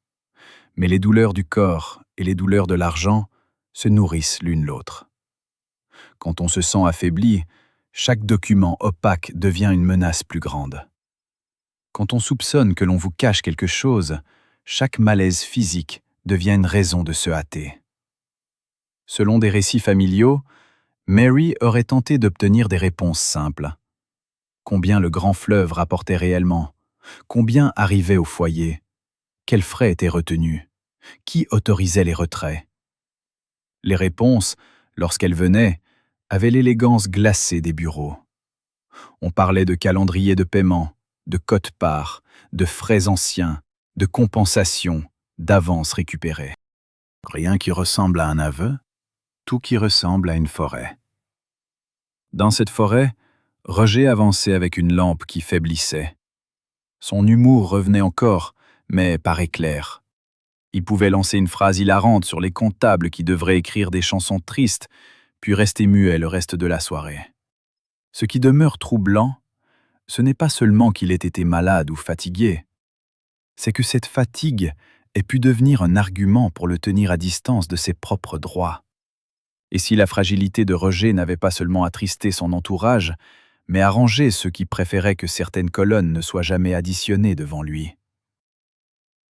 Mais les douleurs du corps et les douleurs de l'argent se nourrissent l'une l'autre. Quand on se sent affaibli, chaque document opaque devient une menace plus grande. Quand on soupçonne que l'on vous cache quelque chose, chaque malaise physique devient une raison de se hâter. Selon des récits familiaux, Mary aurait tenté d'obtenir des réponses simples. Combien le grand fleuve rapportait réellement? Combien arrivait au foyer? Quels frais étaient retenus? Qui autorisait les retraits? Les réponses, lorsqu'elles venaient, avaient l'élégance glacée des bureaux. On parlait de calendrier de paiement, de quote-part, de frais anciens, de compensations, d'avances récupérées. Rien qui ressemble à un aveu, tout qui ressemble à une forêt. Dans cette forêt, Roger avançait avec une lampe qui faiblissait. Son humour revenait encore, mais par éclairs. Il pouvait lancer une phrase hilarante sur les comptables qui devraient écrire des chansons tristes, puis rester muet le reste de la soirée. Ce qui demeure troublant, ce n'est pas seulement qu'il ait été malade ou fatigué, c'est que cette fatigue ait pu devenir un argument pour le tenir à distance de ses propres droits. Et si la fragilité de Roger n'avait pas seulement attristé son entourage, mais arrangé ceux qui préféraient que certaines colonnes ne soient jamais additionnées devant lui.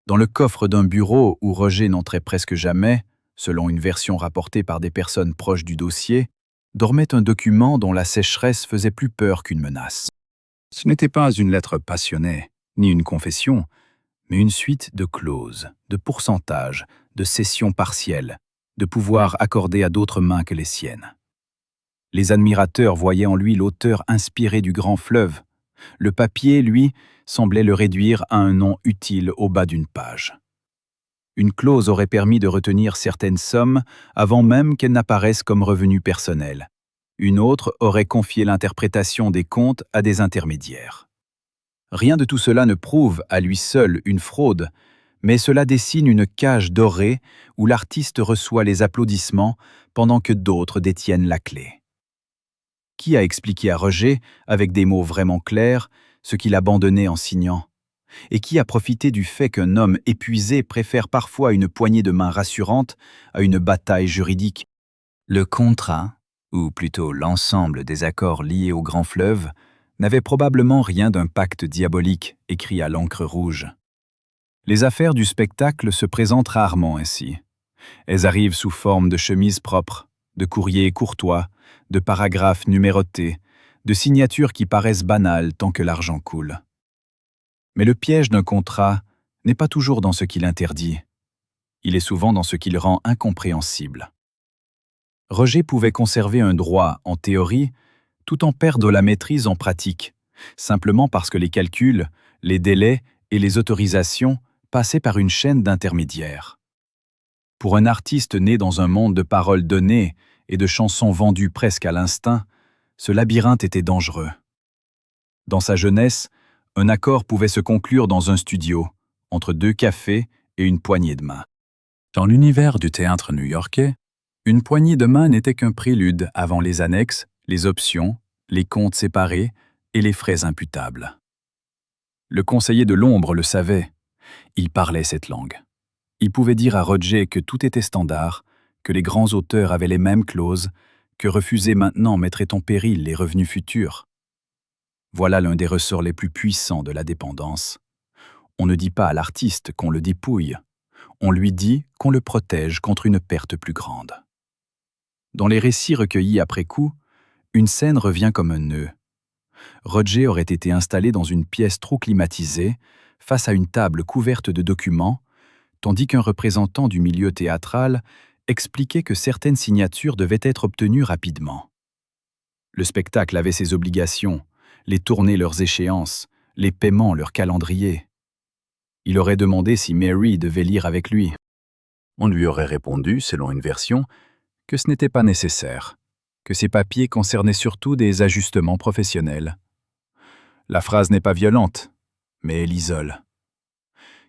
Dans le coffre d'un bureau où Roger n'entrait presque jamais, selon une version rapportée par des personnes proches du dossier, dormait un document dont la sécheresse faisait plus peur qu'une menace. Ce n'était pas une lettre passionnée, ni une confession, mais une suite de clauses, de pourcentages, de cessions partielles, de pouvoirs accordés à d'autres mains que les siennes. Les admirateurs voyaient en lui l'auteur inspiré du grand fleuve. Le papier, lui, semblait le réduire à un nom utile au bas d'une page. Une clause aurait permis de retenir certaines sommes avant même qu'elles n'apparaissent comme revenus personnels. Une autre aurait confié l'interprétation des comptes à des intermédiaires. Rien de tout cela ne prouve à lui seul une fraude, mais cela dessine une cage dorée où l'artiste reçoit les applaudissements pendant que d'autres détiennent la clé. Qui a expliqué à Roger, avec des mots vraiment clairs, ce qu'il abandonnait en signant? Et qui a profité du fait qu'un homme épuisé préfère parfois une poignée de main rassurante à une bataille juridique? Le contrat, ou plutôt l'ensemble des accords liés au grand fleuve, n'avait probablement rien d'un pacte diabolique écrit à l'encre rouge. Les affaires du spectacle se présentent rarement ainsi. Elles arrivent sous forme de chemises propres, de courriers courtois, de paragraphes numérotés, de signatures qui paraissent banales tant que l'argent coule. Mais le piège d'un contrat n'est pas toujours dans ce qu'il interdit. Il est souvent dans ce qu'il rend incompréhensible. Roger pouvait conserver un droit en théorie tout en perdre la maîtrise en pratique, simplement parce que les calculs, les délais et les autorisations passaient par une chaîne d'intermédiaires. Pour un artiste né dans un monde de paroles données et de chansons vendues presque à l'instinct, ce labyrinthe était dangereux. Dans sa jeunesse, un accord pouvait se conclure dans un studio, entre 2 cafés et une poignée de main. Dans l'univers du théâtre new-yorkais, une poignée de main n'était qu'un prélude avant les annexes, les options, les comptes séparés et les frais imputables. Le conseiller de l'ombre le savait. Il parlait cette langue. Il pouvait dire à Roger que tout était standard, que les grands auteurs avaient les mêmes clauses, que refuser maintenant mettrait en péril les revenus futurs. Voilà l'un des ressorts les plus puissants de la dépendance. On ne dit pas à l'artiste qu'on le dépouille. On lui dit qu'on le protège contre une perte plus grande. Dans les récits recueillis après coup, une scène revient comme un nœud. Roger aurait été installé dans une pièce trop climatisée, face à une table couverte de documents, tandis qu'un représentant du milieu théâtral expliquait que certaines signatures devaient être obtenues rapidement. Le spectacle avait ses obligations, les tournées leurs échéances, les paiements leur calendrier. Il aurait demandé si Mary devait lire avec lui. On lui aurait répondu, selon une version, que ce n'était pas nécessaire, que ces papiers concernaient surtout des ajustements professionnels. La phrase n'est pas violente, mais elle isole.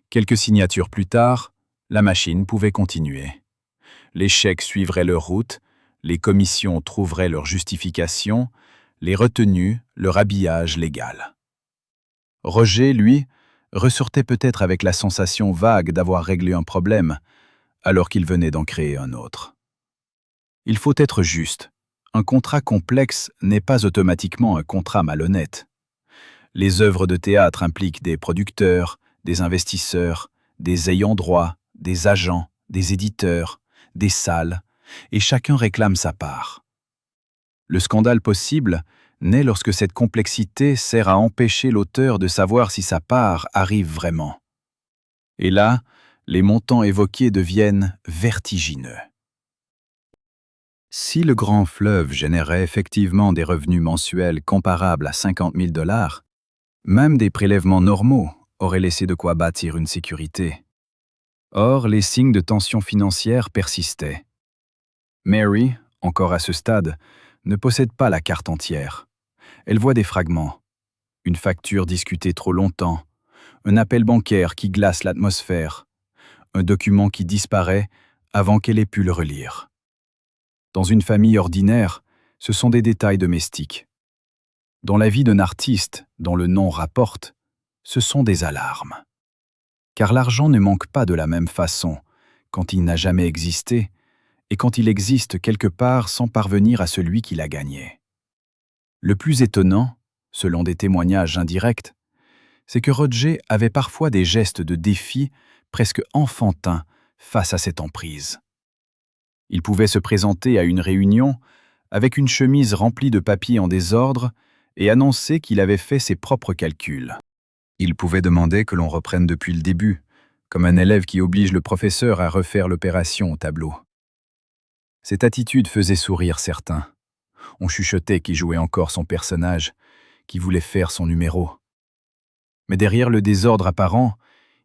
Quelques signatures plus tard, la machine pouvait continuer. Les chèques suivraient leur route, les commissions trouveraient leur justification, les retenues leur habillage légal. Roger, lui, ressortait peut-être avec la sensation vague d'avoir réglé un problème, alors qu'il venait d'en créer un autre. Il faut être juste. Un contrat complexe n'est pas automatiquement un contrat malhonnête. Les œuvres de théâtre impliquent des producteurs, des investisseurs, des ayants droit, des agents, des éditeurs, des salles, et chacun réclame sa part. Le scandale possible naît lorsque cette complexité sert à empêcher l'auteur de savoir si sa part arrive vraiment. Et là, les montants évoqués deviennent vertigineux. Si le grand fleuve générait effectivement des revenus mensuels comparables à 50 000 $, même des prélèvements normaux auraient laissé de quoi bâtir une sécurité. Or, les signes de tension financière persistaient. Mary, encore à ce stade, ne possède pas la carte entière. Elle voit des fragments. Une facture discutée trop longtemps, un appel bancaire qui glace l'atmosphère, un document qui disparaît avant qu'elle ait pu le relire. Dans une famille ordinaire, ce sont des détails domestiques. Dans la vie d'un artiste dont le nom rapporte, ce sont des alarmes. Car l'argent ne manque pas de la même façon quand il n'a jamais existé et quand il existe quelque part sans parvenir à celui qui l'a gagné. Le plus étonnant, selon des témoignages indirects, c'est que Roger avait parfois des gestes de défi presque enfantins face à cette emprise. Il pouvait se présenter à une réunion avec une chemise remplie de papiers en désordre et annoncer qu'il avait fait ses propres calculs. Il pouvait demander que l'on reprenne depuis le début, comme un élève qui oblige le professeur à refaire l'opération au tableau. Cette attitude faisait sourire certains. On chuchotait qu'il jouait encore son personnage, qu'il voulait faire son numéro. Mais derrière le désordre apparent,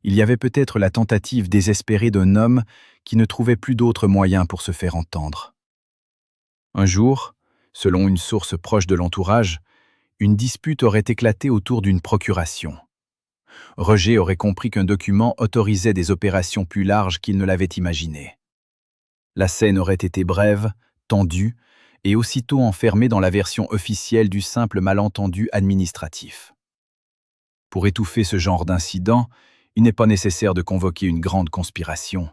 il y avait peut-être la tentative désespérée d'un homme qui ne trouvait plus d'autre moyen pour se faire entendre. Un jour, selon une source proche de l'entourage, une dispute aurait éclaté autour d'une procuration. Roger aurait compris qu'un document autorisait des opérations plus larges qu'il ne l'avait imaginé. La scène aurait été brève, tendue, et aussitôt enfermée dans la version officielle du simple malentendu administratif. Pour étouffer ce genre d'incident, il n'est pas nécessaire de convoquer une grande conspiration.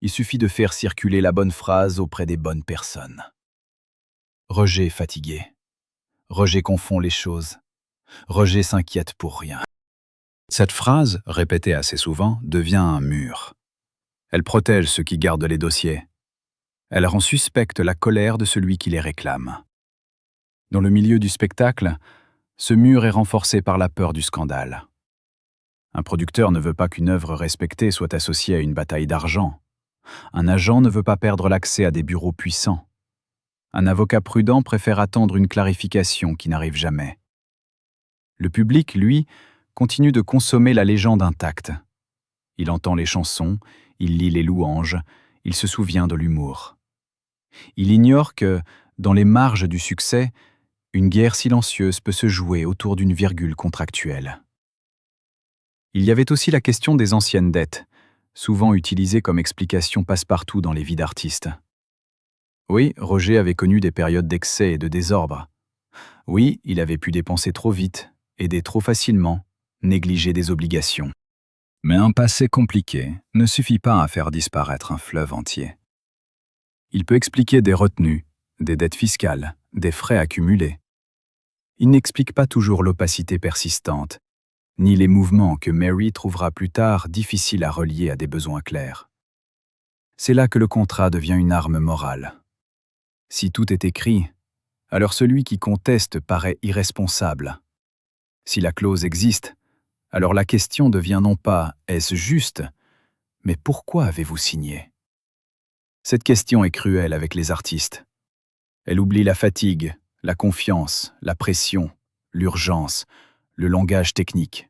Il suffit de faire circuler la bonne phrase auprès des bonnes personnes. Roger est fatigué. Roger confond les choses. Roger s'inquiète pour rien. Cette phrase, répétée assez souvent, devient un mur. Elle protège ceux qui gardent les dossiers. Elle rend suspecte la colère de celui qui les réclame. Dans le milieu du spectacle, ce mur est renforcé par la peur du scandale. Un producteur ne veut pas qu'une œuvre respectée soit associée à une bataille d'argent. Un agent ne veut pas perdre l'accès à des bureaux puissants. Un avocat prudent préfère attendre une clarification qui n'arrive jamais. Le public, lui, continue de consommer la légende intacte. Il entend les chansons, il lit les louanges, il se souvient de l'humour. Il ignore que, dans les marges du succès, une guerre silencieuse peut se jouer autour d'une virgule contractuelle. Il y avait aussi la question des anciennes dettes, souvent utilisée comme explication passe-partout dans les vies d'artistes. Oui, Roger avait connu des périodes d'excès et de désordre. Oui, il avait pu dépenser trop vite, aider trop facilement, négliger des obligations. Mais un passé compliqué ne suffit pas à faire disparaître un fleuve entier. Il peut expliquer des retenues, des dettes fiscales, des frais accumulés. Il n'explique pas toujours l'opacité persistante, ni les mouvements que Mary trouvera plus tard difficiles à relier à des besoins clairs. C'est là que le contrat devient une arme morale. Si tout est écrit, alors celui qui conteste paraît irresponsable. Si la clause existe, alors la question devient non pas « est-ce juste ?», mais « pourquoi avez-vous signé ?» Cette question est cruelle avec les artistes. Elle oublie la fatigue, la confiance, la pression, l'urgence, le langage technique.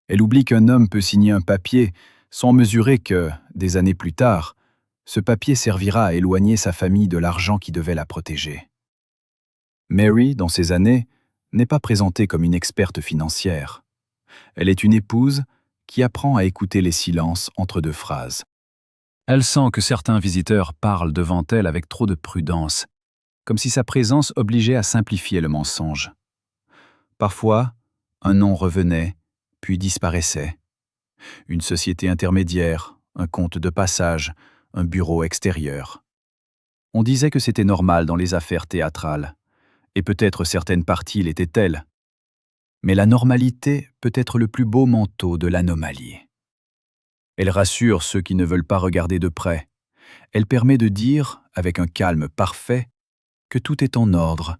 Elle oublie qu'un homme peut signer un papier sans mesurer que, des années plus tard, ce papier servira à éloigner sa famille de l'argent qui devait la protéger. Mary, dans ces années, n'est pas présentée comme une experte financière. Elle est une épouse qui apprend à écouter les silences entre deux phrases. Elle sent que certains visiteurs parlent devant elle avec trop de prudence, comme si sa présence obligeait à simplifier le mensonge. Parfois, un nom revenait, puis disparaissait. Une société intermédiaire, un compte de passage, un bureau extérieur. On disait que c'était normal dans les affaires théâtrales, et peut-être certaines parties l'étaient-elles. Mais la normalité peut être le plus beau manteau de l'anomalie. Elle rassure ceux qui ne veulent pas regarder de près. Elle permet de dire, avec un calme parfait, que tout est en ordre,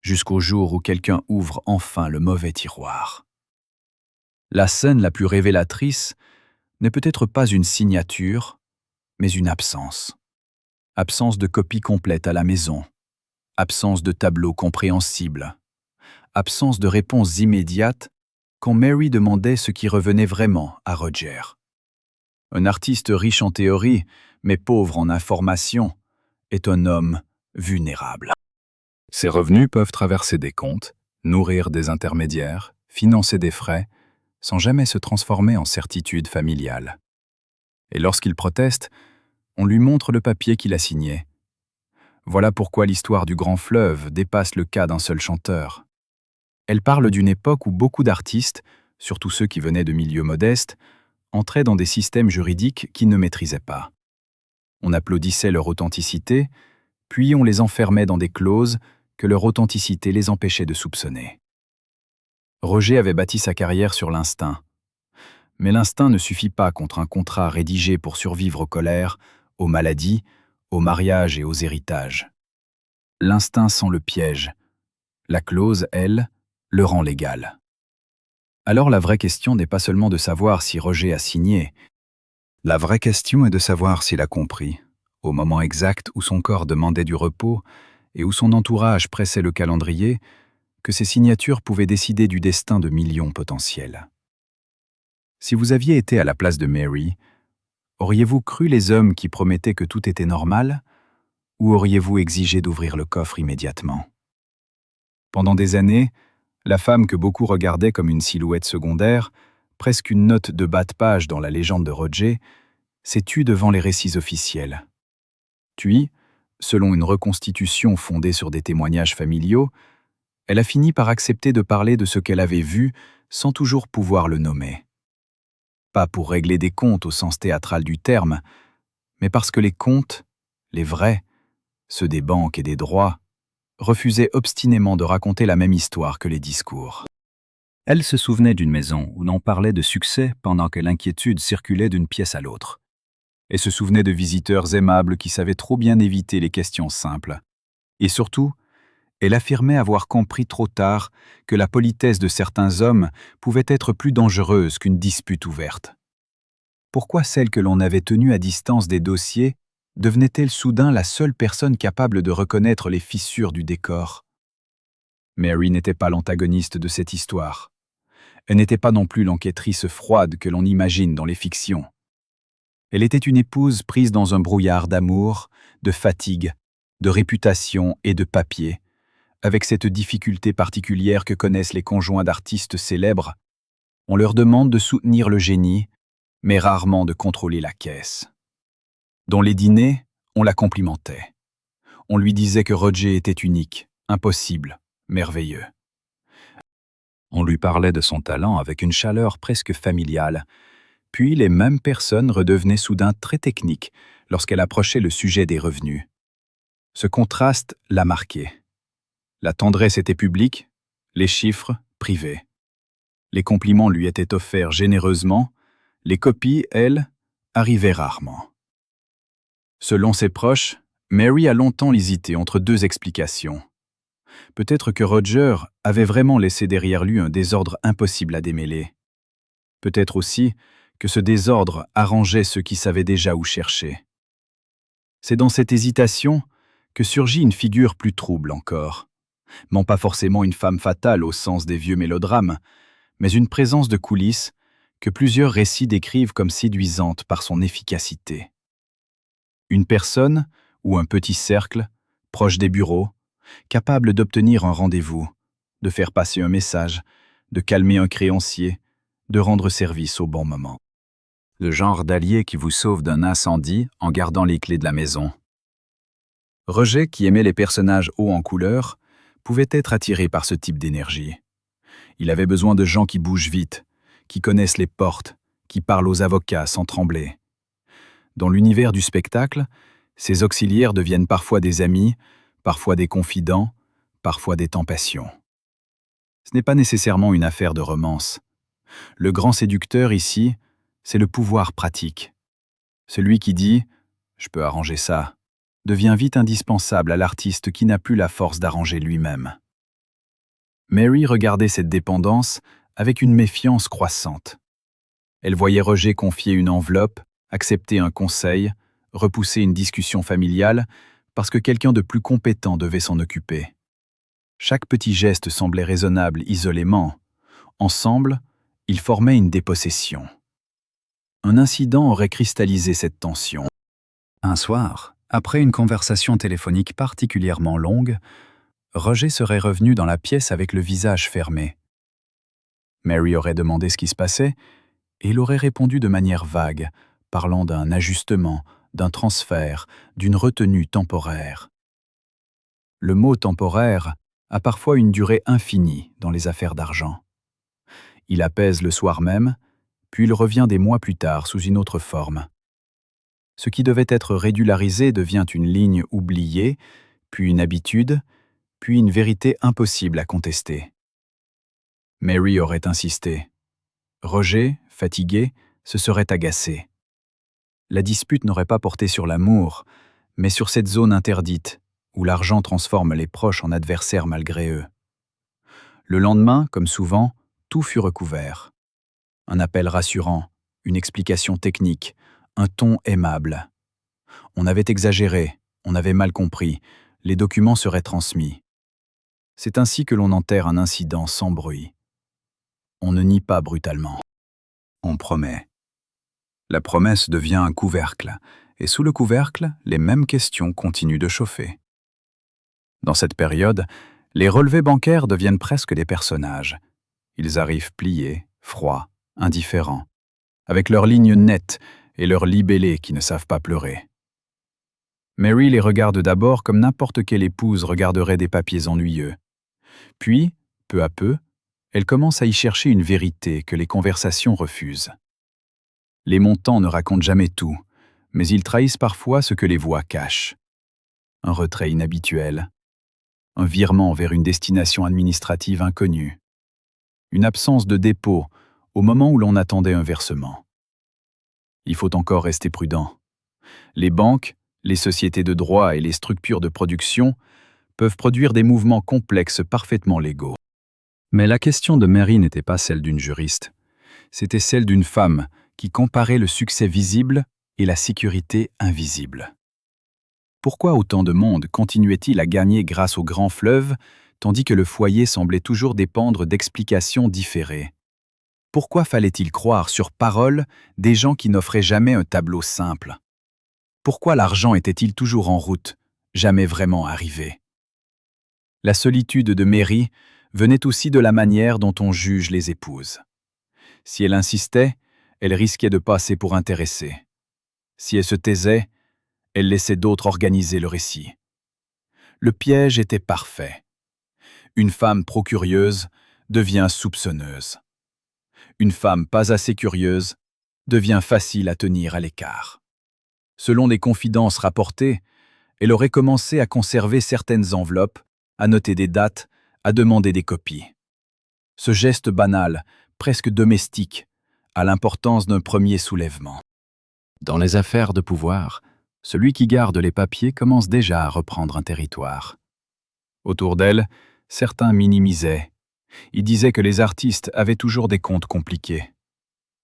jusqu'au jour où quelqu'un ouvre enfin le mauvais tiroir. La scène la plus révélatrice n'est peut-être pas une signature, mais une absence. Absence de copie complète à la maison, absence de tableau compréhensible, absence de réponse immédiate quand Mary demandait ce qui revenait vraiment à Roger. Un artiste riche en théorie, mais pauvre en information, est un homme vulnérable. Ses revenus peuvent traverser des comptes, nourrir des intermédiaires, financer des frais, sans jamais se transformer en certitude familiale. Et lorsqu'il proteste, on lui montre le papier qu'il a signé. Voilà pourquoi l'histoire du grand fleuve dépasse le cas d'un seul chanteur. Elle parle d'une époque où beaucoup d'artistes, surtout ceux qui venaient de milieux modestes, entraient dans des systèmes juridiques qu'ils ne maîtrisaient pas. On applaudissait leur authenticité, puis on les enfermait dans des clauses que leur authenticité les empêchait de soupçonner. Roger avait bâti sa carrière sur l'instinct. Mais l'instinct ne suffit pas contre un contrat rédigé pour survivre aux colères, aux maladies, aux mariages et aux héritages. L'instinct sent le piège. La clause, elle, le rend légal. Alors la vraie question n'est pas seulement de savoir si Roger a signé. La vraie question est de savoir s'il a compris, au moment exact où son corps demandait du repos et où son entourage pressait le calendrier, que ces signatures pouvaient décider du destin de millions potentiels. Si vous aviez été à la place de Mary, auriez-vous cru les hommes qui promettaient que tout était normal, ou auriez-vous exigé d'ouvrir le coffre immédiatement? Pendant des années, la femme que beaucoup regardaient comme une silhouette secondaire, presque une note de bas de page dans la légende de Roger, s'est tue devant les récits officiels. Puis, selon une reconstitution fondée sur des témoignages familiaux, elle a fini par accepter de parler de ce qu'elle avait vu sans toujours pouvoir le nommer. Pas pour régler des comptes au sens théâtral du terme, mais parce que les comptes, les vrais, ceux des banques et des droits, refusaient obstinément de raconter la même histoire que les discours. Elle se souvenait d'une maison où l'on parlait de succès pendant que l'inquiétude circulait d'une pièce à l'autre. Et se souvenait de visiteurs aimables qui savaient trop bien éviter les questions simples. Et surtout, elle affirmait avoir compris trop tard que la politesse de certains hommes pouvait être plus dangereuse qu'une dispute ouverte. Pourquoi celle que l'on avait tenue à distance des dossiers devenait-elle soudain la seule personne capable de reconnaître les fissures du décor? Mary n'était pas l'antagoniste de cette histoire. Elle n'était pas non plus l'enquêtrice froide que l'on imagine dans les fictions. Elle était une épouse prise dans un brouillard d'amour, de fatigue, de réputation et de papier, avec cette difficulté particulière que connaissent les conjoints d'artistes célèbres. On leur demande de soutenir le génie, mais rarement de contrôler la caisse. Dans les dîners, on la complimentait. On lui disait que Roger était unique, impossible, merveilleux. On lui parlait de son talent avec une chaleur presque familiale, puis les mêmes personnes redevenaient soudain très techniques lorsqu'elle approchait le sujet des revenus. Ce contraste l'a marqué. La tendresse était publique, les chiffres privés. Les compliments lui étaient offerts généreusement, les copies, elles, arrivaient rarement. Selon ses proches, Mary a longtemps hésité entre deux explications. Peut-être que Roger avait vraiment laissé derrière lui un désordre impossible à démêler. Peut-être aussi que ce désordre arrangeait ceux qui savaient déjà où chercher. C'est dans cette hésitation que surgit une figure plus trouble encore. Non pas forcément une femme fatale au sens des vieux mélodrames, mais une présence de coulisses que plusieurs récits décrivent comme séduisante par son efficacité. Une personne ou un petit cercle, proche des bureaux, capable d'obtenir un rendez-vous, de faire passer un message, de calmer un créancier, de rendre service au bon moment. Le genre d'allié qui vous sauve d'un incendie en gardant les clés de la maison. Roger, qui aimait les personnages hauts en couleur, pouvait être attiré par ce type d'énergie. Il avait besoin de gens qui bougent vite, qui connaissent les portes, qui parlent aux avocats sans trembler. Dans l'univers du spectacle, ses auxiliaires deviennent parfois des amis, parfois des confidents, parfois des tentations. Ce n'est pas nécessairement une affaire de romance. Le grand séducteur ici, c'est le pouvoir pratique. Celui qui dit « je peux arranger ça », devient vite indispensable à l'artiste qui n'a plus la force d'arranger lui-même. Mary regardait cette dépendance avec une méfiance croissante. Elle voyait Roger confier une enveloppe, accepter un conseil, repousser une discussion familiale, parce que quelqu'un de plus compétent devait s'en occuper. Chaque petit geste semblait raisonnable isolément. Ensemble, ils formaient une dépossession. Un incident aurait cristallisé cette tension. Un soir, après une conversation téléphonique particulièrement longue, Roger serait revenu dans la pièce avec le visage fermé. Mary aurait demandé ce qui se passait, et il aurait répondu de manière vague, parlant d'un ajustement, d'un transfert, d'une retenue temporaire. Le mot temporaire a parfois une durée infinie dans les affaires d'argent. Il apaise le soir même, puis il revient des mois plus tard sous une autre forme. Ce qui devait être régularisé devient une ligne oubliée, puis une habitude, puis une vérité impossible à contester. Mary aurait insisté. Roger, fatigué, se serait agacé. La dispute n'aurait pas porté sur l'amour, mais sur cette zone interdite, où l'argent transforme les proches en adversaires malgré eux. Le lendemain, comme souvent, tout fut recouvert. Un appel rassurant, une explication technique, un ton aimable. On avait exagéré, on avait mal compris, les documents seraient transmis. C'est ainsi que l'on enterre un incident sans bruit. On ne nie pas brutalement. On promet. La promesse devient un couvercle, et sous le couvercle, les mêmes questions continuent de chauffer. Dans cette période, les relevés bancaires deviennent presque des personnages. Ils arrivent pliés, froids, indifférents, avec leurs lignes nettes et leurs libellés qui ne savent pas pleurer. Mary les regarde d'abord comme n'importe quelle épouse regarderait des papiers ennuyeux. Puis, peu à peu, elle commence à y chercher une vérité que les conversations refusent. Les montants ne racontent jamais tout, mais ils trahissent parfois ce que les voix cachent. Un retrait inhabituel, un virement vers une destination administrative inconnue. une absence de dépôt au moment où l'on attendait un versement. Il faut encore rester prudent. Les banques, les sociétés de droit et les structures de production peuvent produire des mouvements complexes parfaitement légaux. Mais la question de Mary n'était pas celle d'une juriste. C'était celle d'une femme qui comparait le succès visible et la sécurité invisible. Pourquoi autant de monde continuait-il à gagner grâce au grand fleuve, tandis que le foyer semblait toujours dépendre d'explications différées? Pourquoi fallait-il croire sur parole des gens qui n'offraient jamais un tableau simple? Pourquoi l'argent était-il toujours en route, jamais vraiment arrivé? La solitude de Mary venait aussi de la manière dont on juge les épouses. Si elle insistait, elle risquait de passer pour intéressée. Si elle se taisait, elle laissait d'autres organiser le récit. Le piège était parfait. Une femme pro-curieuse devient soupçonneuse. Une femme pas assez curieuse devient facile à tenir à l'écart. Selon les confidences rapportées, elle aurait commencé à conserver certaines enveloppes, à noter des dates, à demander des copies. Ce geste banal, presque domestique, a l'importance d'un premier soulèvement. Dans les affaires de pouvoir, celui qui garde les papiers commence déjà à reprendre un territoire. Autour d'elle, certains minimisaient. Ils disaient que les artistes avaient toujours des comptes compliqués.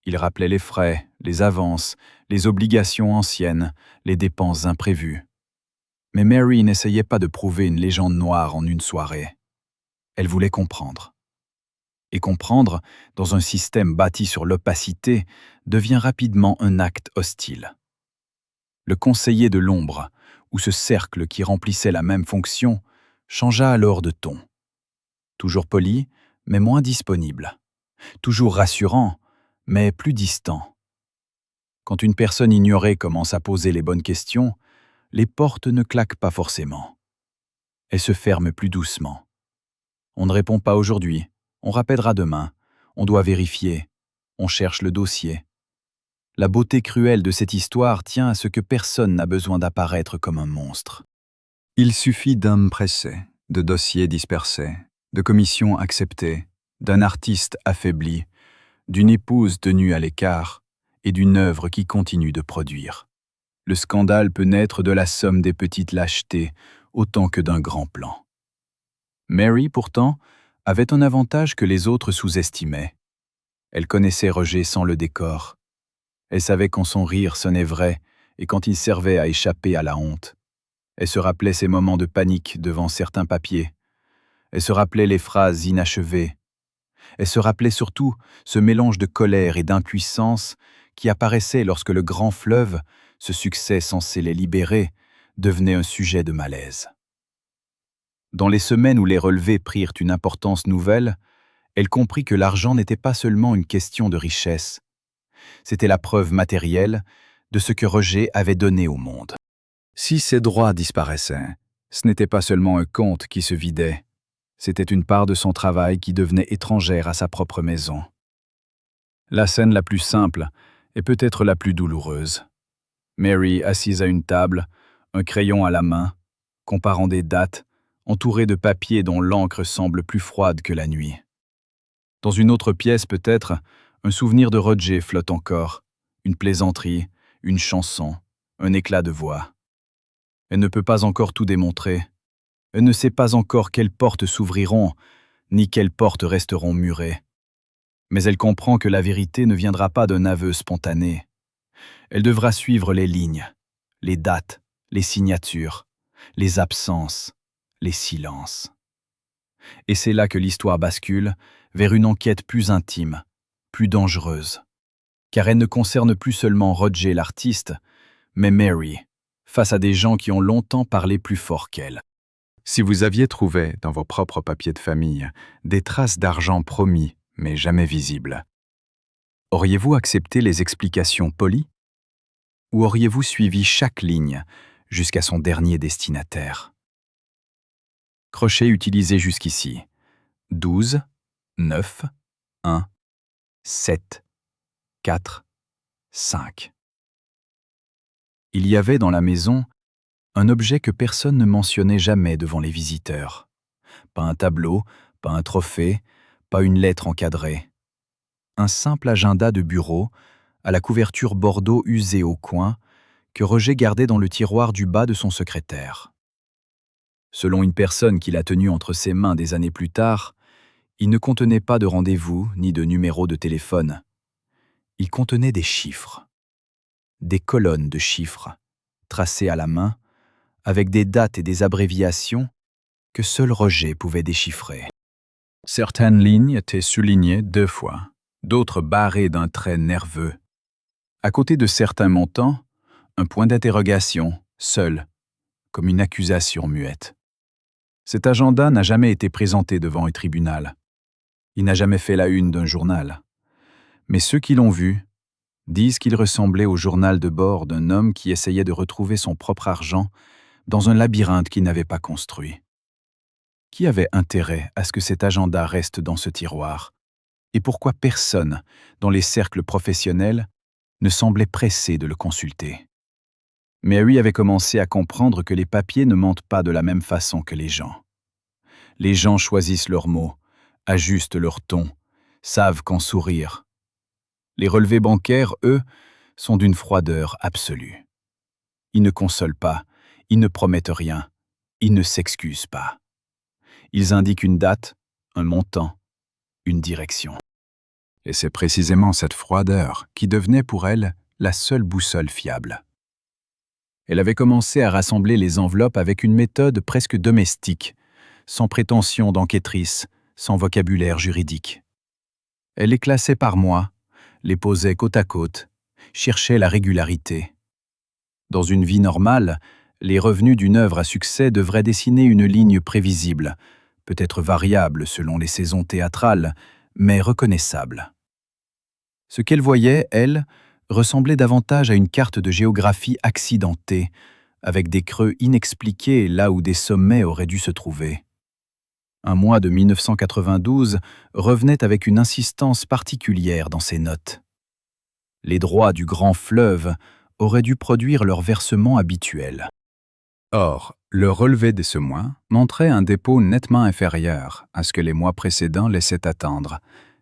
Ils rappelaient les frais, les avances, les obligations anciennes, les dépenses imprévues. Mais Mary n'essayait pas de prouver une légende noire en une soirée. Elle voulait comprendre. Et comprendre, dans un système bâti sur l'opacité, devient rapidement un acte hostile. Le conseiller de l'ombre, ou ce cercle qui remplissait la même fonction, changea alors de ton. Toujours poli, mais moins disponible. Toujours rassurant, mais plus distant. Quand une personne ignorée commence à poser les bonnes questions, les portes ne claquent pas forcément. Elles se ferment plus doucement. On ne répond pas aujourd'hui, on rappellera demain, on doit vérifier, on cherche le dossier. La beauté cruelle de cette histoire tient à ce que personne n'a besoin d'apparaître comme un monstre. Il suffit d'hommes pressés, de dossiers dispersés, de commissions acceptées, d'un artiste affaibli, d'une épouse tenue à l'écart et d'une œuvre qui continue de produire. Le scandale peut naître de la somme des petites lâchetés autant que d'un grand plan. Mary, pourtant, avait un avantage que les autres sous-estimaient. Elle connaissait Roger sans le décor. Elle savait quand son rire sonnait vrai et quand il servait à échapper à la honte. Elle se rappelait ses moments de panique devant certains papiers. Elle se rappelait les phrases inachevées. Elle se rappelait surtout ce mélange de colère et d'impuissance qui apparaissait lorsque le grand fleuve, ce succès censé les libérer, devenait un sujet de malaise. Dans les semaines où les relevés prirent une importance nouvelle, elle comprit que l'argent n'était pas seulement une question de richesse. C'était la preuve matérielle de ce que Roger avait donné au monde. Si ses droits disparaissaient, ce n'était pas seulement un compte qui se vidait, c'était une part de son travail qui devenait étrangère à sa propre maison. La scène la plus simple est peut-être la plus douloureuse. Mary assise à une table, un crayon à la main, comparant des dates, entourée de papiers dont l'encre semble plus froide que la nuit. Dans une autre pièce peut-être, un souvenir de Roger flotte encore, une plaisanterie, une chanson, un éclat de voix. Elle ne peut pas encore tout démontrer. Elle ne sait pas encore quelles portes s'ouvriront, ni quelles portes resteront murées. Mais elle comprend que la vérité ne viendra pas d'un aveu spontané. Elle devra suivre les lignes, les dates, les signatures, les absences, les silences. Et c'est là que l'histoire bascule vers une enquête plus intime, plus dangereuse. Car elle ne concerne plus seulement Roger l'artiste, mais Mary, face à des gens qui ont longtemps parlé plus fort qu'elle. Si vous aviez trouvé, dans vos propres papiers de famille, des traces d'argent promis, mais jamais visibles, auriez-vous accepté les explications polies? Ou auriez-vous suivi chaque ligne jusqu'à son dernier destinataire? Crochet utilisé jusqu'ici. 12, 9, 1, 7, 4, 5. Il y avait dans la maison un objet que personne ne mentionnait jamais devant les visiteurs. Pas un tableau, pas un trophée, pas une lettre encadrée. Un simple agenda de bureau, à la couverture bordeaux usée au coin, que Roger gardait dans le tiroir du bas de son secrétaire. Selon une personne qui l'a tenu entre ses mains des années plus tard, il ne contenait pas de rendez-vous ni de numéro de téléphone. Il contenait des chiffres. Des colonnes de chiffres, tracées à la main, avec des dates et des abréviations que seul Roger pouvait déchiffrer. Certaines lignes étaient soulignées 2 fois, d'autres barrées d'un trait nerveux. À côté de certains montants, un point d'interrogation, seul, comme une accusation muette. Cet agenda n'a jamais été présenté devant un tribunal. Il n'a jamais fait la une d'un journal. Mais ceux qui l'ont vu disent qu'il ressemblait au journal de bord d'un homme qui essayait de retrouver son propre argent dans un labyrinthe qu'il n'avait pas construit. Qui avait intérêt à ce que cet agenda reste dans ce tiroir? Et pourquoi personne, dans les cercles professionnels, ne semblait pressé de le consulter? Mary avait commencé à comprendre que les papiers ne mentent pas de la même façon que les gens. Les gens choisissent leurs mots, ajustent leur ton, savent quand sourire. Les relevés bancaires, eux, sont d'une froideur absolue. Ils ne consolent pas, ils ne promettent rien, ils ne s'excusent pas. Ils indiquent une date, un montant, une direction. Et c'est précisément cette froideur qui devenait pour elle la seule boussole fiable. Elle avait commencé à rassembler les enveloppes avec une méthode presque domestique, sans prétention d'enquêtrice, sans vocabulaire juridique. Elle les classait par mois, les posait côte à côte, cherchait la régularité. Dans une vie normale, les revenus d'une œuvre à succès devraient dessiner une ligne prévisible, peut-être variable selon les saisons théâtrales, mais reconnaissable. Ce qu'elle voyait, elle, ressemblait davantage à une carte de géographie accidentée, avec des creux inexpliqués là où des sommets auraient dû se trouver. Un mois de 1992 revenait avec une insistance particulière dans ses notes. Les droits du grand fleuve auraient dû produire leur versement habituel. Or, le relevé de ce mois montrait un dépôt nettement inférieur à ce que les mois précédents laissaient attendre,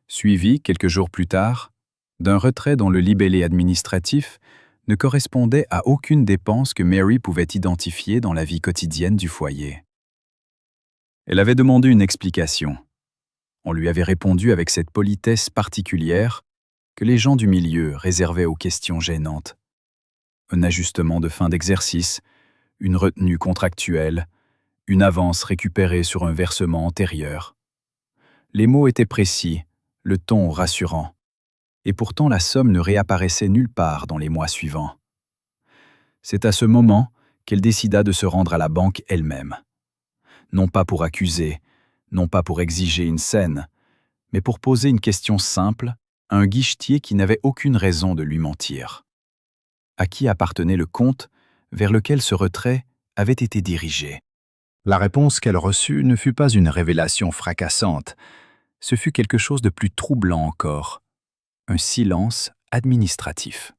suivi, quelques jours plus tard, d'un retrait dont le libellé administratif ne correspondait à aucune dépense que Mary pouvait identifier dans la vie quotidienne du foyer. Elle avait demandé une explication. On lui avait répondu avec cette politesse particulière que les gens du milieu réservaient aux questions gênantes. Un ajustement de fin d'exercice, une retenue contractuelle, une avance récupérée sur un versement antérieur. Les mots étaient précis, le ton rassurant. Et pourtant la somme ne réapparaissait nulle part dans les mois suivants. C'est à ce moment qu'elle décida de se rendre à la banque elle-même. Non pas pour accuser, non pas pour exiger une scène, mais pour poser une question simple à un guichetier qui n'avait aucune raison de lui mentir. À qui appartenait le compte vers lequel ce retrait avait été dirigé? La réponse qu'elle reçut ne fut pas une révélation fracassante, ce fut quelque chose de plus troublant encore. Un silence administratif.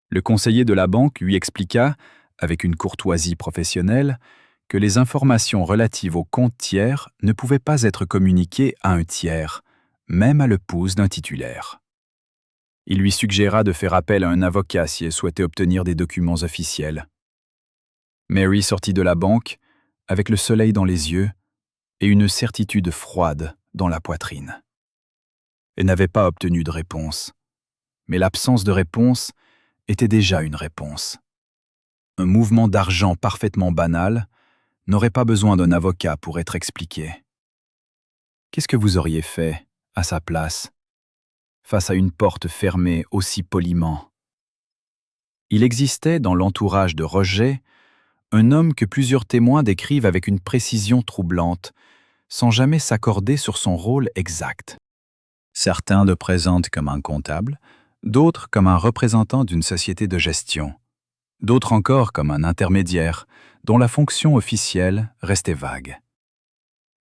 Le conseiller de la banque lui expliqua, avec une courtoisie professionnelle, que les informations relatives au compte tiers ne pouvaient pas être communiquées à un tiers, même à l'épouse d'un titulaire. Il lui suggéra de faire appel à un avocat si elle souhaitait obtenir des documents officiels. Mary sortit de la banque avec le soleil dans les yeux et une certitude froide dans la poitrine. Elle n'avait pas obtenu de réponse. Mais l'absence de réponse était déjà une réponse. Un mouvement d'argent parfaitement banal n'aurait pas besoin d'un avocat pour être expliqué. Qu'est-ce que vous auriez fait, à sa place, face à une porte fermée aussi poliment? Il existait dans l'entourage de Roger un homme que plusieurs témoins décrivent avec une précision troublante, sans jamais s'accorder sur son rôle exact. Certains le présentent comme un comptable, d'autres comme un représentant d'une société de gestion, d'autres encore comme un intermédiaire, dont la fonction officielle restait vague.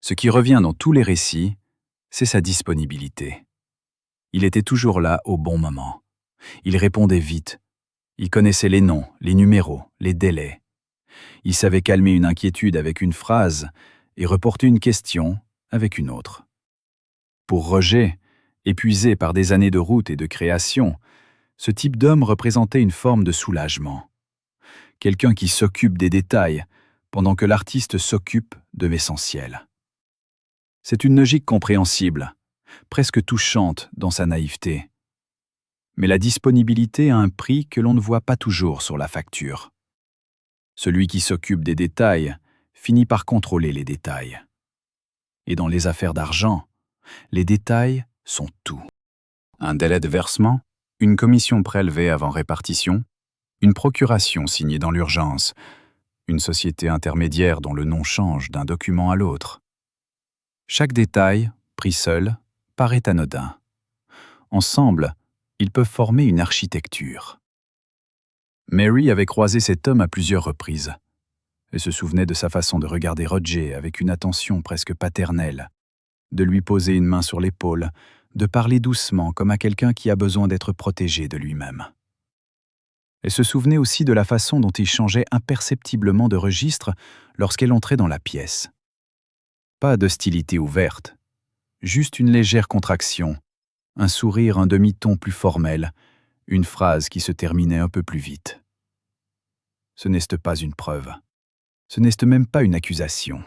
Ce qui revient dans tous les récits, c'est sa disponibilité. Il était toujours là au bon moment. Il répondait vite. Il connaissait les noms, les numéros, les délais. Il savait calmer une inquiétude avec une phrase et reporter une question avec une autre. Pour Roger, épuisé par des années de route et de création, ce type d'homme représentait une forme de soulagement. Quelqu'un qui s'occupe des détails, pendant que l'artiste s'occupe de l'essentiel. C'est une logique compréhensible, presque touchante dans sa naïveté. Mais la disponibilité a un prix que l'on ne voit pas toujours sur la facture. Celui qui s'occupe des détails finit par contrôler les détails. Et dans les affaires d'argent, les détails sont tout. Un délai de versement, une commission prélevée avant répartition, une procuration signée dans l'urgence, une société intermédiaire dont le nom change d'un document à l'autre. Chaque détail, pris seul, paraît anodin. Ensemble, ils peuvent former une architecture. Mary avait croisé cet homme à plusieurs reprises. Elle se souvenait de sa façon de regarder Roger avec une attention presque paternelle, de lui poser une main sur l'épaule, de parler doucement comme à quelqu'un qui a besoin d'être protégé de lui-même. Elle se souvenait aussi de la façon dont il changeait imperceptiblement de registre lorsqu'elle entrait dans la pièce. Pas d'hostilité ouverte, juste une légère contraction, un sourire un demi-ton plus formel, une phrase qui se terminait un peu plus vite. Ce n'est pas une preuve. Ce n'est même pas une accusation.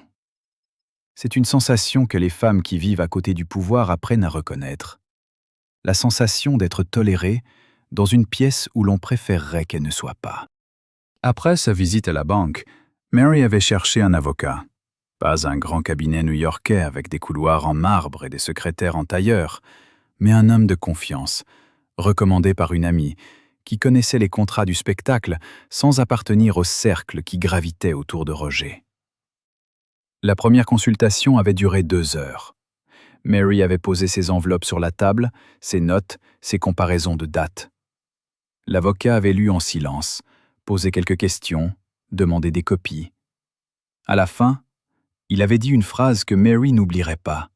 C'est une sensation que les femmes qui vivent à côté du pouvoir apprennent à reconnaître. La sensation d'être tolérée dans une pièce où l'on préférerait qu'elle ne soit pas. Après sa visite à la banque, Mary avait cherché un avocat. Pas un grand cabinet new-yorkais avec des couloirs en marbre et des secrétaires en tailleur, mais un homme de confiance, recommandé par une amie, qui connaissait les contrats du spectacle sans appartenir au cercle qui gravitait autour de Roger. La première consultation avait duré 2 heures. Mary avait posé ses enveloppes sur la table, ses notes, ses comparaisons de dates. L'avocat avait lu en silence, posé quelques questions, demandé des copies. À la fin, il avait dit une phrase que Mary n'oublierait pas.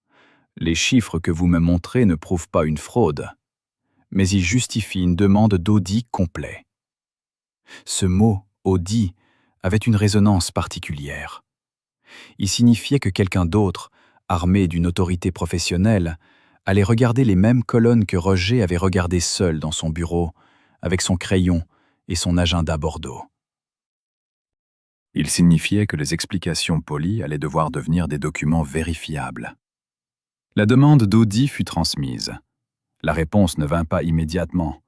« Les chiffres que vous me montrez ne prouvent pas une fraude, mais ils justifient une demande d'audit complet. » Ce mot « audit » avait une résonance particulière. Il signifiait que quelqu'un d'autre, armé d'une autorité professionnelle, allait regarder les mêmes colonnes que Roger avait regardées seul dans son bureau, avec son crayon et son agenda Bordeaux. Il signifiait que les explications polies allaient devoir devenir des documents vérifiables. La demande d'audit fut transmise. La réponse ne vint pas immédiatement.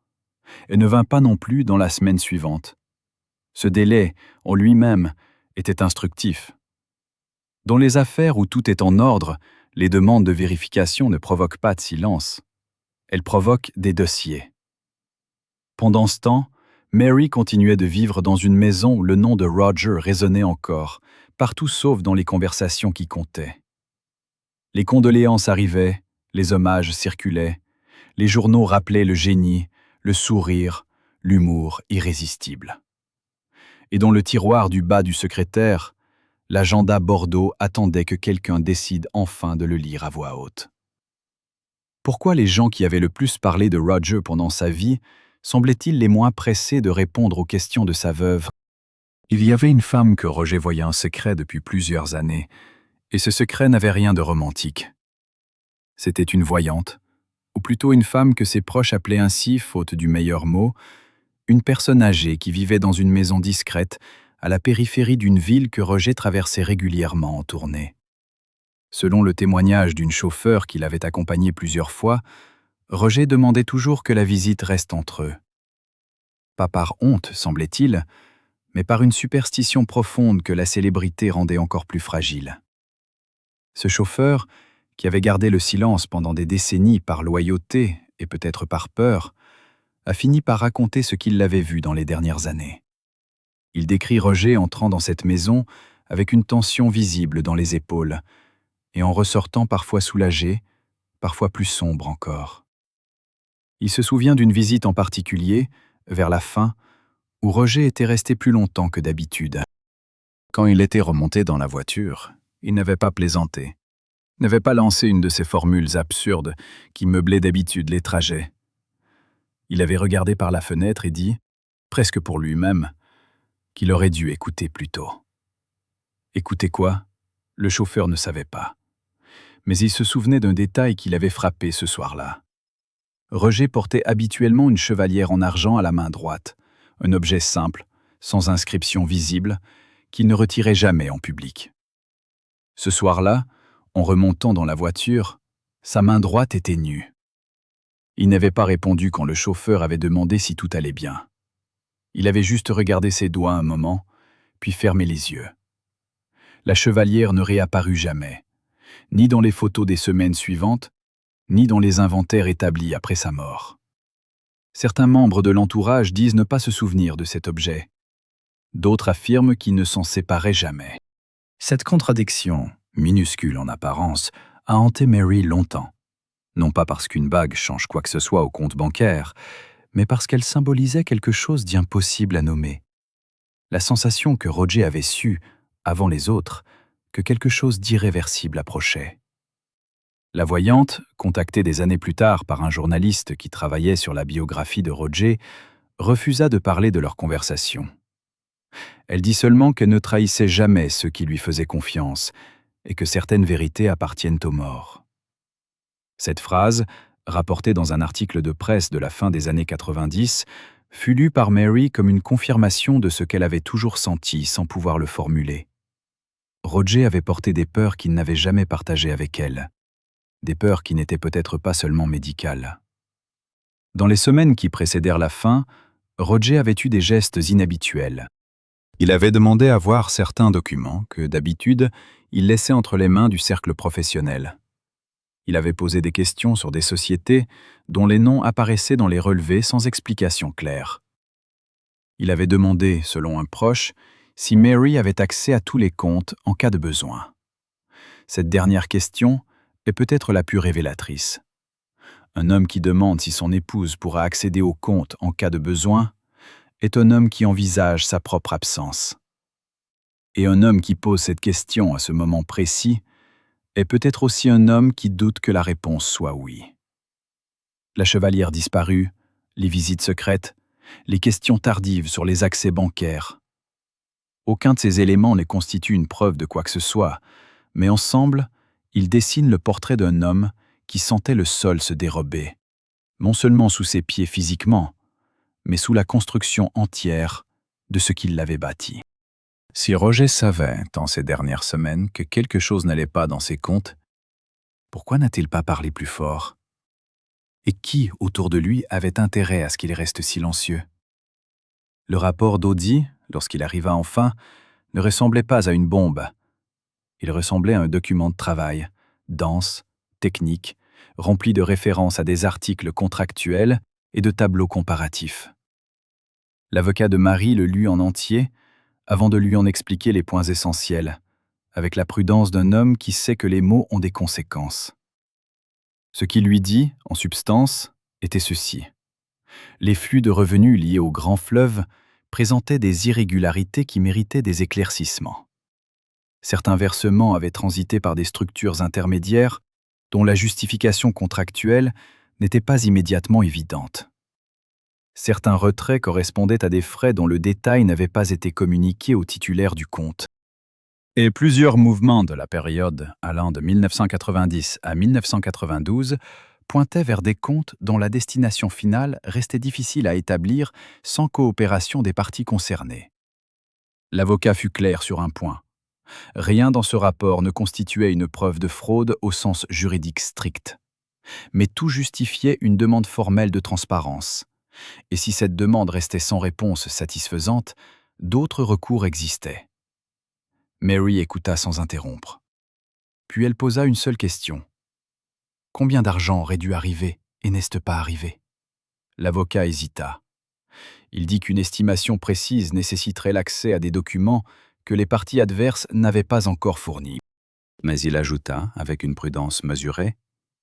Et ne vint pas non plus dans la semaine suivante. Ce délai, en lui-même, était instructif. Dans les affaires où tout est en ordre, les demandes de vérification ne provoquent pas de silence. Elles provoquent des dossiers. Pendant ce temps, Mary continuait de vivre dans une maison où le nom de Roger résonnait encore, partout sauf dans les conversations qui comptaient. Les condoléances arrivaient, les hommages circulaient, les journaux rappelaient le génie, le sourire, l'humour irrésistible. Et dans le tiroir du bas du secrétaire, l'agenda Bordeaux attendait que quelqu'un décide enfin de le lire à voix haute. Pourquoi les gens qui avaient le plus parlé de Roger pendant sa vie semblaient-ils les moins pressés de répondre aux questions de sa veuve? Il y avait une femme que Roger voyait en secret depuis plusieurs années, et ce secret n'avait rien de romantique. C'était une voyante, ou plutôt une femme que ses proches appelaient ainsi, faute du meilleur mot, une personne âgée qui vivait dans une maison discrète à la périphérie d'une ville que Roger traversait régulièrement en tournée. Selon le témoignage d'une chauffeur qui l'avait accompagné plusieurs fois, Roger demandait toujours que la visite reste entre eux. Pas par honte, semblait-il, mais par une superstition profonde que la célébrité rendait encore plus fragile. Ce chauffeur, qui avait gardé le silence pendant des décennies par loyauté et peut-être par peur, a fini par raconter ce qu'il l'avait vu dans les dernières années. Il décrit Roger entrant dans cette maison avec une tension visible dans les épaules et en ressortant parfois soulagé, parfois plus sombre encore. Il se souvient d'une visite en particulier, vers la fin, où Roger était resté plus longtemps que d'habitude. Quand il était remonté dans la voiture, il n'avait pas plaisanté, n'avait pas lancé une de ces formules absurdes qui meublaient d'habitude les trajets. Il avait regardé par la fenêtre et dit, presque pour lui-même, qu'il aurait dû écouter plus tôt. Écouter quoi? Le chauffeur ne savait pas. Mais il se souvenait d'un détail qui l'avait frappé ce soir-là. Roger portait habituellement une chevalière en argent à la main droite, un objet simple, sans inscription visible, qu'il ne retirait jamais en public. Ce soir-là, en remontant dans la voiture, sa main droite était nue. Il n'avait pas répondu quand le chauffeur avait demandé si tout allait bien. Il avait juste regardé ses doigts un moment, puis fermé les yeux. La chevalière ne réapparut jamais, ni dans les photos des semaines suivantes, ni dans les inventaires établis après sa mort. Certains membres de l'entourage disent ne pas se souvenir de cet objet. D'autres affirment qu'ils ne s'en séparaient jamais. Cette contradiction, minuscule en apparence, a hanté Mary longtemps. Non pas parce qu'une bague change quoi que ce soit au compte bancaire, mais parce qu'elle symbolisait quelque chose d'impossible à nommer. La sensation que Roger avait su, avant les autres, que quelque chose d'irréversible approchait. La voyante, contactée des années plus tard par un journaliste qui travaillait sur la biographie de Roger, refusa de parler de leur conversation. Elle dit seulement qu'elle ne trahissait jamais ceux qui lui faisaient confiance et que certaines vérités appartiennent aux morts. Cette phrase, rapportée dans un article de presse de la fin des années 90, fut lue par Mary comme une confirmation de ce qu'elle avait toujours senti sans pouvoir le formuler. Roger avait porté des peurs qu'il n'avait jamais partagées avec elle. Des peurs qui n'étaient peut-être pas seulement médicales. Dans les semaines qui précédèrent la fin, Roger avait eu des gestes inhabituels. Il avait demandé à voir certains documents que, d'habitude, il laissait entre les mains du cercle professionnel. Il avait posé des questions sur des sociétés dont les noms apparaissaient dans les relevés sans explication claire. Il avait demandé, selon un proche, si Mary avait accès à tous les comptes en cas de besoin. Cette dernière question est peut-être la plus révélatrice. Un homme qui demande si son épouse pourra accéder aux comptes en cas de besoin est un homme qui envisage sa propre absence. Et un homme qui pose cette question à ce moment précis est peut-être aussi un homme qui doute que la réponse soit oui. La chevalière disparue, les visites secrètes, les questions tardives sur les accès bancaires. Aucun de ces éléments ne constitue une preuve de quoi que ce soit, mais ensemble, ils dessinent le portrait d'un homme qui sentait le sol se dérober, non seulement sous ses pieds physiquement, mais sous la construction entière de ce qui l'avait bâti. Si Roger savait, dans ces dernières semaines, que quelque chose n'allait pas dans ses comptes, pourquoi n'a-t-il pas parlé plus fort? Et qui, autour de lui, avait intérêt à ce qu'il reste silencieux? Le rapport d'Audie, lorsqu'il arriva enfin, ne ressemblait pas à une bombe. Il ressemblait à un document de travail, dense, technique, rempli de références à des articles contractuels et de tableaux comparatifs. L'avocat de Marie le lut en entier, avant de lui en expliquer les points essentiels, avec la prudence d'un homme qui sait que les mots ont des conséquences. Ce qu'il lui dit, en substance, était ceci. Les flux de revenus liés au grand fleuve présentaient des irrégularités qui méritaient des éclaircissements. Certains versements avaient transité par des structures intermédiaires dont la justification contractuelle n'était pas immédiatement évidente. Certains retraits correspondaient à des frais dont le détail n'avait pas été communiqué au titulaire du compte. Et plusieurs mouvements de la période allant de 1990 à 1992 pointaient vers des comptes dont la destination finale restait difficile à établir sans coopération des parties concernées. L'avocat fut clair sur un point. Rien dans ce rapport ne constituait une preuve de fraude au sens juridique strict. Mais tout justifiait une demande formelle de transparence. Et si cette demande restait sans réponse satisfaisante, d'autres recours existaient. Mary écouta sans interrompre. Puis elle posa une seule question. Combien d'argent aurait dû arriver et n'est-ce pas arrivé? L'avocat hésita. Il dit qu'une estimation précise nécessiterait l'accès à des documents que les parties adverses n'avaient pas encore fournis. Mais il ajouta, avec une prudence mesurée,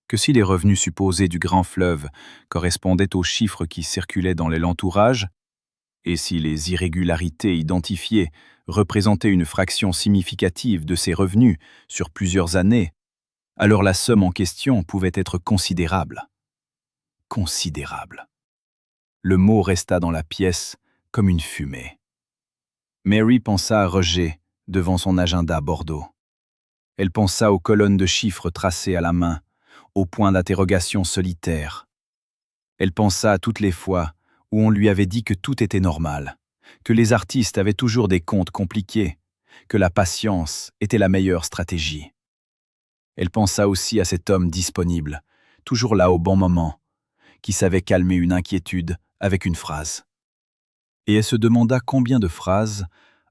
que si les revenus supposés du grand fleuve correspondaient aux chiffres qui circulaient dans l'entourage, et si les irrégularités identifiées représentaient une fraction significative de ces revenus sur plusieurs années, alors la somme en question pouvait être considérable. Considérable. Le mot resta dans la pièce comme une fumée. Mary pensa à Roger devant son agenda Bordeaux. Elle pensa aux colonnes de chiffres tracées à la main, aux points d'interrogation solitaires. Elle pensa à toutes les fois où on lui avait dit que tout était normal, que les artistes avaient toujours des comptes compliqués, que la patience était la meilleure stratégie. Elle pensa aussi à cet homme disponible, toujours là au bon moment, qui savait calmer une inquiétude avec une phrase. Et elle se demanda combien de phrases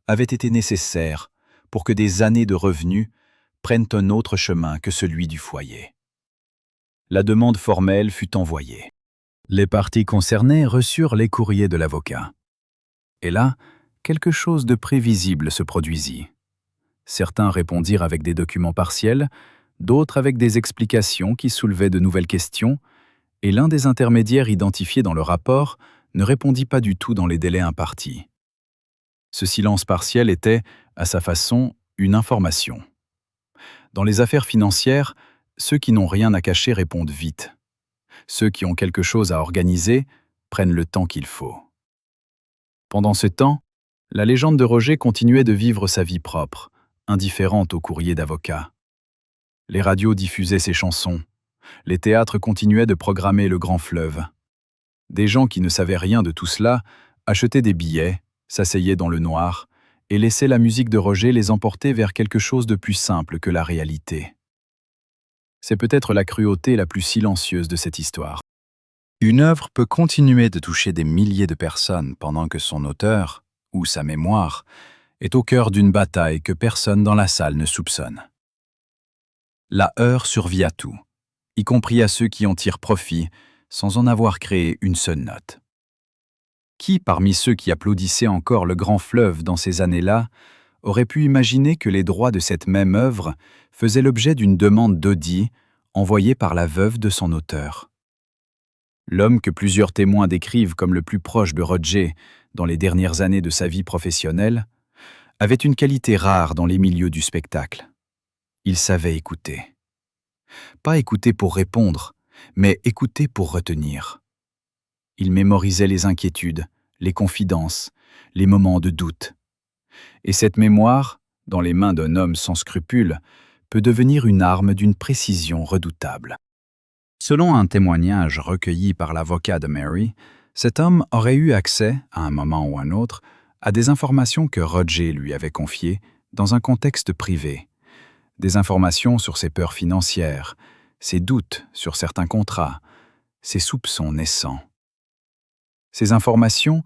avaient été nécessaires pour que des années de revenus prennent un autre chemin que celui du foyer. La demande formelle fut envoyée. Les parties concernées reçurent les courriers de l'avocat. Et là, quelque chose de prévisible se produisit. Certains répondirent avec des documents partiels, d'autres avec des explications qui soulevaient de nouvelles questions, et l'un des intermédiaires identifiés dans le rapport ne répondit pas du tout dans les délais impartis. Ce silence partiel était, à sa façon, une information. Dans les affaires financières, ceux qui n'ont rien à cacher répondent vite. Ceux qui ont quelque chose à organiser prennent le temps qu'il faut. Pendant ce temps, la légende de Roger continuait de vivre sa vie propre, indifférente aux courriers d'avocats. Les radios diffusaient ses chansons. Les théâtres continuaient de programmer Le Grand Fleuve. Des gens qui ne savaient rien de tout cela achetaient des billets, s'asseyaient dans le noir et laissaient la musique de Roger les emporter vers quelque chose de plus simple que la réalité. C'est peut-être la cruauté la plus silencieuse de cette histoire. Une œuvre peut continuer de toucher des milliers de personnes pendant que son auteur, ou sa mémoire, est au cœur d'une bataille que personne dans la salle ne soupçonne. La heure survit à tout, y compris à ceux qui en tirent profit sans en avoir créé une seule note. Qui, parmi ceux qui applaudissaient encore Le Grand Fleuve dans ces années-là, aurait pu imaginer que les droits de cette même œuvre faisaient l'objet d'une demande d'audit envoyée par la veuve de son auteur? L'homme que plusieurs témoins décrivent comme le plus proche de Roger dans les dernières années de sa vie professionnelle avait une qualité rare dans les milieux du spectacle. Il savait écouter. Pas écouter pour répondre, mais écouter pour retenir. Il mémorisait les inquiétudes, les confidences, les moments de doute. Et cette mémoire, dans les mains d'un homme sans scrupules, peut devenir une arme d'une précision redoutable. Selon un témoignage recueilli par l'avocat de Mary, cet homme aurait eu accès, à un moment ou un autre, à des informations que Roger lui avait confiées dans un contexte privé. Des informations sur ses peurs financières, ses doutes sur certains contrats, ses soupçons naissants. Ces informations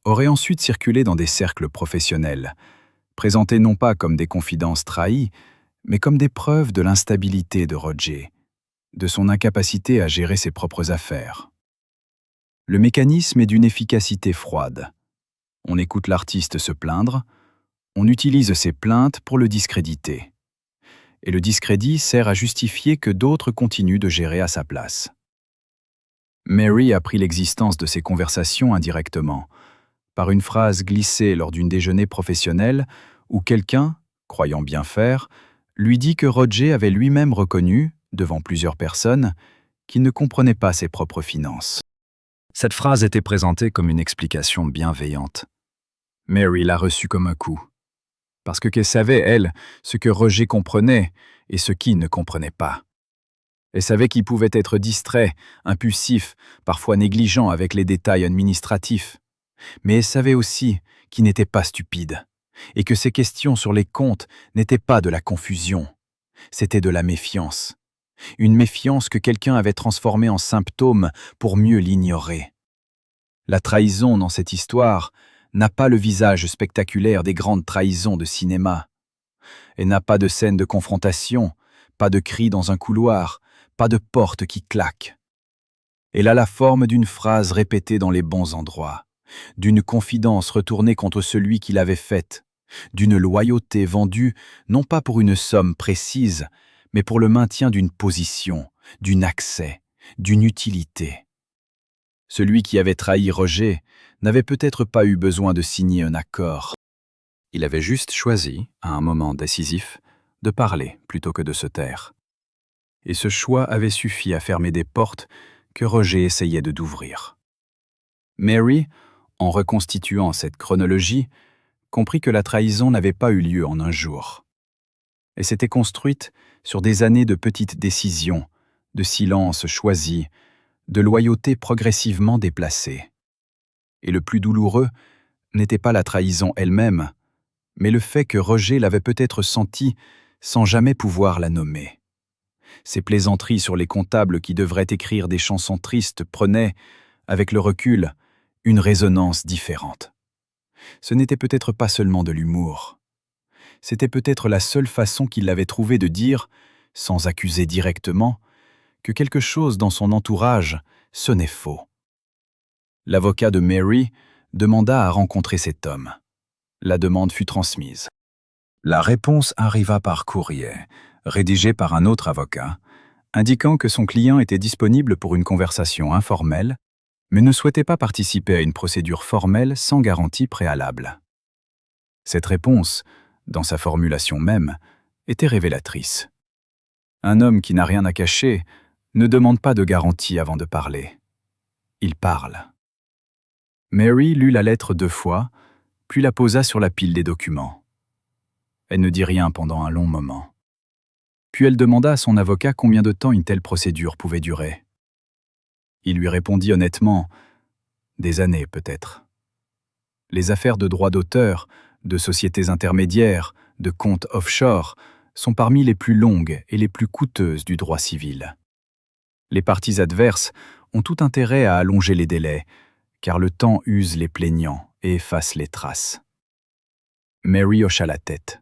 auraient ensuite circulé dans des cercles professionnels, présentées non pas comme des confidences trahies, mais comme des preuves de l'instabilité de Roger, de son incapacité à gérer ses propres affaires. Le mécanisme est d'une efficacité froide. On écoute l'artiste se plaindre, on utilise ses plaintes pour le discréditer. Et le discrédit sert à justifier que d'autres continuent de gérer à sa place. Mary apprit l'existence de ces conversations indirectement, par une phrase glissée lors d'une déjeuner professionnelle où quelqu'un, croyant bien faire, lui dit que Roger avait lui-même reconnu, devant plusieurs personnes, qu'il ne comprenait pas ses propres finances. Cette phrase était présentée comme une explication bienveillante. Mary l'a reçue comme un coup, parce qu'elle savait, elle, ce que Roger comprenait et ce qu'il ne comprenait pas. Elle savait qu'il pouvait être distrait, impulsif, parfois négligent avec les détails administratifs. Mais elle savait aussi qu'il n'était pas stupide, et que ses questions sur les comptes n'étaient pas de la confusion, c'était de la méfiance. Une méfiance que quelqu'un avait transformée en symptôme pour mieux l'ignorer. La trahison dans cette histoire n'a pas le visage spectaculaire des grandes trahisons de cinéma. Elle n'a pas de scène de confrontation, pas de cris dans un couloir, pas de porte qui claque. Elle a la forme d'une phrase répétée dans les bons endroits, d'une confidence retournée contre celui qui l'avait faite, d'une loyauté vendue non pas pour une somme précise, mais pour le maintien d'une position, d'un accès, d'une utilité. Celui qui avait trahi Roger n'avait peut-être pas eu besoin de signer un accord. Il avait juste choisi, à un moment décisif, de parler plutôt que de se taire. Et ce choix avait suffi à fermer des portes que Roger essayait d'ouvrir. Mary, en reconstituant cette chronologie, comprit que la trahison n'avait pas eu lieu en un jour. et s'était construite sur des années de petites décisions, de silences choisis, de loyauté progressivement déplacée. Et le plus douloureux n'était pas la trahison elle-même, mais le fait que Roger l'avait peut-être sentie sans jamais pouvoir la nommer. Ses plaisanteries sur les comptables qui devraient écrire des chansons tristes prenaient, avec le recul, une résonance différente. Ce n'était peut-être pas seulement de l'humour. C'était peut-être la seule façon qu'il avait trouvée de dire, sans accuser directement, que quelque chose dans son entourage sonnait faux. L'avocat de Mary demanda à rencontrer cet homme. La demande fut transmise. La réponse arriva par courrier, rédigé par un autre avocat, indiquant que son client était disponible pour une conversation informelle, mais ne souhaitait pas participer à une procédure formelle sans garantie préalable. Cette réponse, dans sa formulation même, était révélatrice. Un homme qui n'a rien à cacher ne demande pas de garantie avant de parler. Il parle. Mary lut la lettre 2 fois, puis la posa sur la pile des documents. Elle ne dit rien pendant un long moment. Puis elle demanda à son avocat combien de temps une telle procédure pouvait durer. Il lui répondit honnêtement, des années peut-être. Les affaires de droits d'auteur, de sociétés intermédiaires, de comptes offshore sont parmi les plus longues et les plus coûteuses du droit civil. Les parties adverses ont tout intérêt à allonger les délais, car le temps use les plaignants et efface les traces. Mary hocha la tête.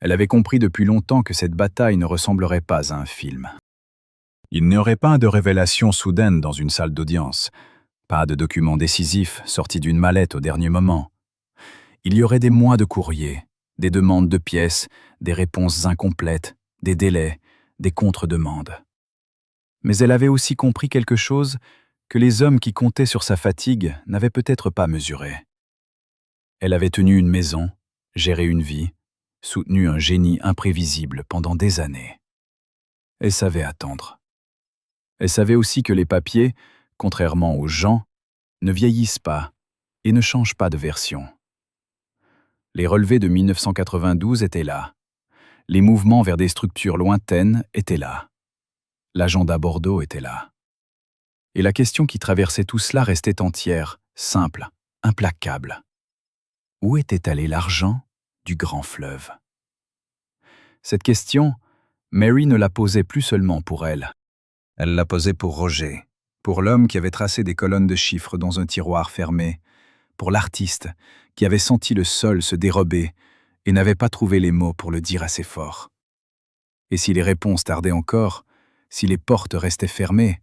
Elle avait compris depuis longtemps que cette bataille ne ressemblerait pas à un film. Il n'y aurait pas de révélation soudaine dans une salle d'audience, pas de documents décisifs sortis d'une mallette au dernier moment. Il y aurait des mois de courriers, des demandes de pièces, des réponses incomplètes, des délais, des contre-demandes. Mais elle avait aussi compris quelque chose que les hommes qui comptaient sur sa fatigue n'avaient peut-être pas mesuré. Elle avait tenu une maison, géré une vie, soutenu un génie imprévisible pendant des années. Elle savait attendre. Elle savait aussi que les papiers, contrairement aux gens, ne vieillissent pas et ne changent pas de version. Les relevés de 1992 étaient là. Les mouvements vers des structures lointaines étaient là. L'agenda Bordeaux était là. Et la question qui traversait tout cela restait entière, simple, implacable. Où était allé l'argent du grand fleuve? Cette question, Mary ne la posait plus seulement pour elle. Elle la posait pour Roger, pour l'homme qui avait tracé des colonnes de chiffres dans un tiroir fermé, pour l'artiste qui avait senti le sol se dérober et n'avait pas trouvé les mots pour le dire assez fort. Et si les réponses tardaient encore, si les portes restaient fermées,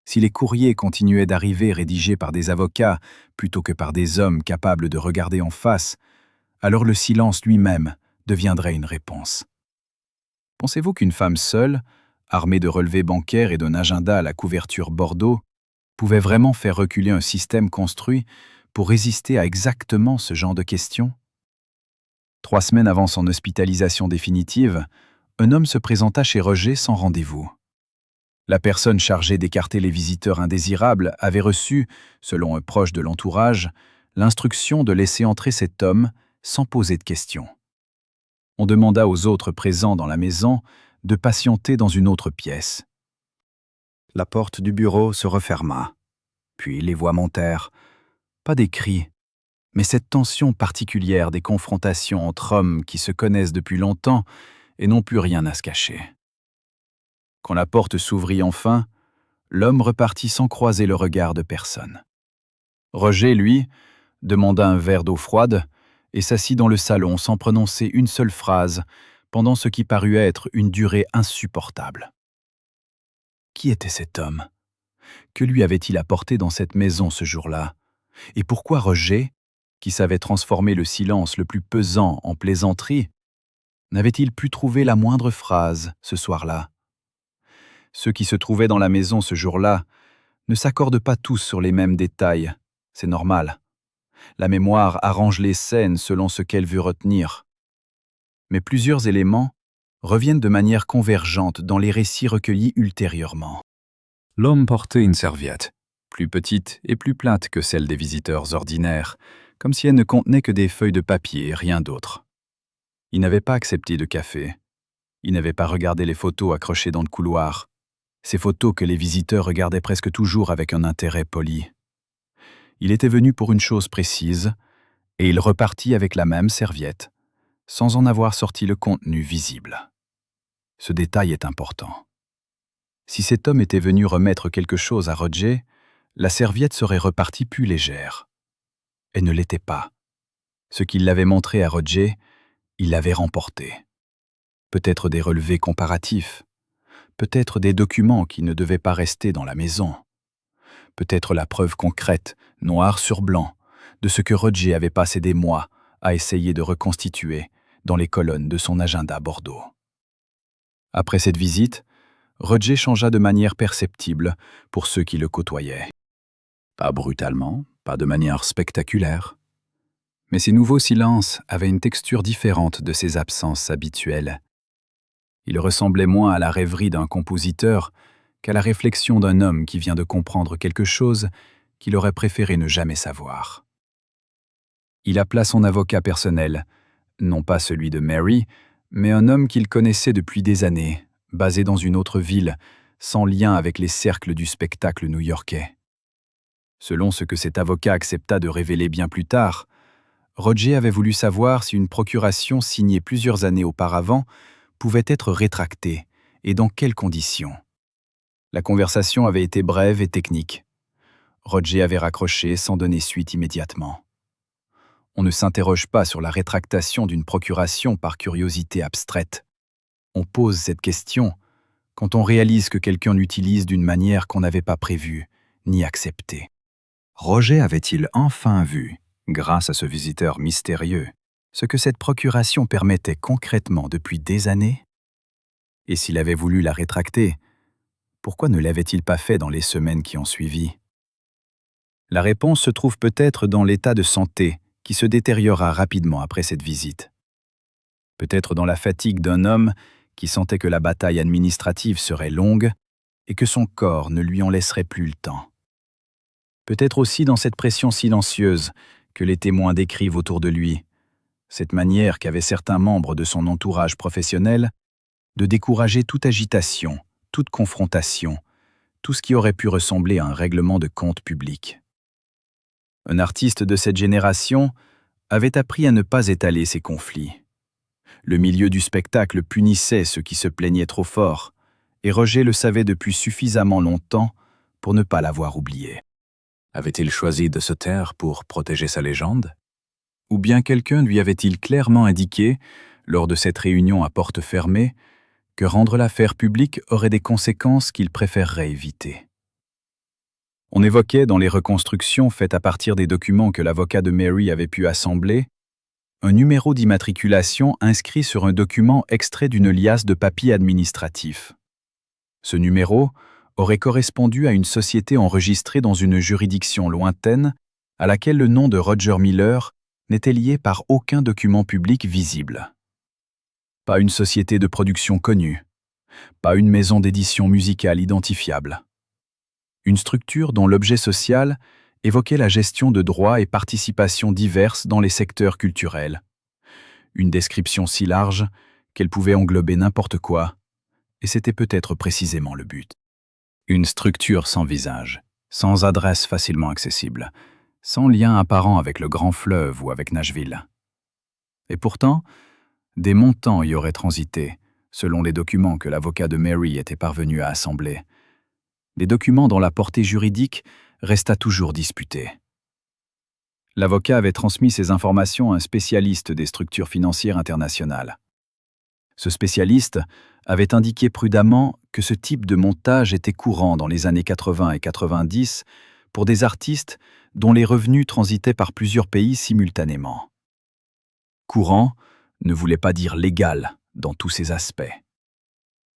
si les courriers continuaient d'arriver rédigés par des avocats plutôt que par des hommes capables de regarder en face, alors le silence lui-même deviendrait une réponse. Pensez-vous qu'une femme seule, armée de relevés bancaires et d'un agenda à la couverture Bordeaux, pouvait vraiment faire reculer un système construit pour résister à exactement ce genre de questions? 3 semaines avant son hospitalisation définitive, un homme se présenta chez Roger sans rendez-vous. La personne chargée d'écarter les visiteurs indésirables avait reçu, selon un proche de l'entourage, l'instruction de laisser entrer cet homme sans poser de questions. On demanda aux autres présents dans la maison de patienter dans une autre pièce. La porte du bureau se referma. Puis les voix montèrent. Pas des cris, mais cette tension particulière des confrontations entre hommes qui se connaissent depuis longtemps et n'ont plus rien à se cacher. Quand la porte s'ouvrit enfin, l'homme repartit sans croiser le regard de personne. Roger, lui, demanda un verre d'eau froide et s'assit dans le salon sans prononcer une seule phrase pendant ce qui parut être une durée insupportable. Qui était cet homme? Que lui avait-il apporté dans cette maison ce jour-là? Et pourquoi Roger, qui savait transformer le silence le plus pesant en plaisanterie, n'avait-il pu trouver la moindre phrase ce soir-là? Ceux qui se trouvaient dans la maison ce jour-là ne s'accordent pas tous sur les mêmes détails, c'est normal. La mémoire arrange les scènes selon ce qu'elle veut retenir. Mais plusieurs éléments reviennent de manière convergente dans les récits recueillis ultérieurement. L'homme portait une serviette, plus petite et plus plate que celle des visiteurs ordinaires, comme si elle ne contenait que des feuilles de papier et rien d'autre. Il n'avait pas accepté de café, Il n'avait pas regardé les photos accrochées dans le couloir, ces photos que les visiteurs regardaient presque toujours avec un intérêt poli. Il était venu pour une chose précise, et il repartit avec la même serviette, sans en avoir sorti le contenu visible. Ce détail est important. Si cet homme était venu remettre quelque chose à Roger, la serviette serait repartie plus légère. Elle ne l'était pas. Ce qu'il l'avait montré à Roger, il l'avait remporté. Peut-être des relevés comparatifs, peut-être des documents qui ne devaient pas rester dans la maison, peut-être la preuve concrète, noir sur blanc, de ce que Roger avait passé des mois à essayer de reconstituer dans les colonnes de son agenda Bordeaux. Après cette visite, Roger changea de manière perceptible pour ceux qui le côtoyaient. Pas brutalement, pas de manière spectaculaire. Mais ces nouveaux silences avaient une texture différente de ses absences habituelles. Il ressemblait moins à la rêverie d'un compositeur qu'à la réflexion d'un homme qui vient de comprendre quelque chose qu'il aurait préféré ne jamais savoir. Il appela son avocat personnel, non pas celui de Mary, mais un homme qu'il connaissait depuis des années, basé dans une autre ville, sans lien avec les cercles du spectacle new-yorkais. Selon ce que cet avocat accepta de révéler bien plus tard, Roger avait voulu savoir si une procuration signée plusieurs années auparavant pouvait être rétractée et dans quelles conditions. La conversation avait été brève et technique. Roger avait raccroché sans donner suite immédiatement. On ne s'interroge pas sur la rétractation d'une procuration par curiosité abstraite. On pose cette question quand on réalise que quelqu'un l'utilise d'une manière qu'on n'avait pas prévue ni acceptée. Roger avait-il enfin vu, grâce à ce visiteur mystérieux, ce que cette procuration permettait concrètement depuis des années? Et s'il avait voulu la rétracter, pourquoi ne l'avait-il pas fait dans les semaines qui ont suivi? La réponse se trouve peut-être dans l'état de santé qui se détériora rapidement après cette visite. Peut-être dans la fatigue d'un homme qui sentait que la bataille administrative serait longue et que son corps ne lui en laisserait plus le temps. Peut-être aussi dans cette pression silencieuse que les témoins décrivent autour de lui, cette manière qu'avaient certains membres de son entourage professionnel de décourager toute agitation, toute confrontation, tout ce qui aurait pu ressembler à un règlement de compte public. Un artiste de cette génération avait appris à ne pas étaler ses conflits. Le milieu du spectacle punissait ceux qui se plaignaient trop fort, et Roger le savait depuis suffisamment longtemps pour ne pas l'avoir oublié. Avait-il choisi de se taire pour protéger sa légende? Ou bien quelqu'un lui avait-il clairement indiqué, lors de cette réunion à porte fermée, que rendre l'affaire publique aurait des conséquences qu'il préférerait éviter? On évoquait dans les reconstructions faites à partir des documents que l'avocat de Mary avait pu assembler, un numéro d'immatriculation inscrit sur un document extrait d'une liasse de papiers administratifs. Ce numéro aurait correspondu à une société enregistrée dans une juridiction lointaine à laquelle le nom de Roger Miller n'était lié par aucun document public visible. Pas une société de production connue, pas une maison d'édition musicale identifiable. Une structure dont l'objet social évoquait la gestion de droits et participations diverses dans les secteurs culturels. Une description si large qu'elle pouvait englober n'importe quoi, et c'était peut-être précisément le but. Une structure sans visage, sans adresse facilement accessible, sans lien apparent avec le grand fleuve ou avec Nashville. Et pourtant, des montants y auraient transité, selon les documents que l'avocat de Mary était parvenu à assembler. Des documents dont la portée juridique resta toujours disputée. L'avocat avait transmis ces informations à un spécialiste des structures financières internationales. Ce spécialiste avait indiqué prudemment que ce type de montage était courant dans les années 80 et 90 pour des artistes dont les revenus transitaient par plusieurs pays simultanément. Courant ne voulait pas dire légal dans tous ses aspects.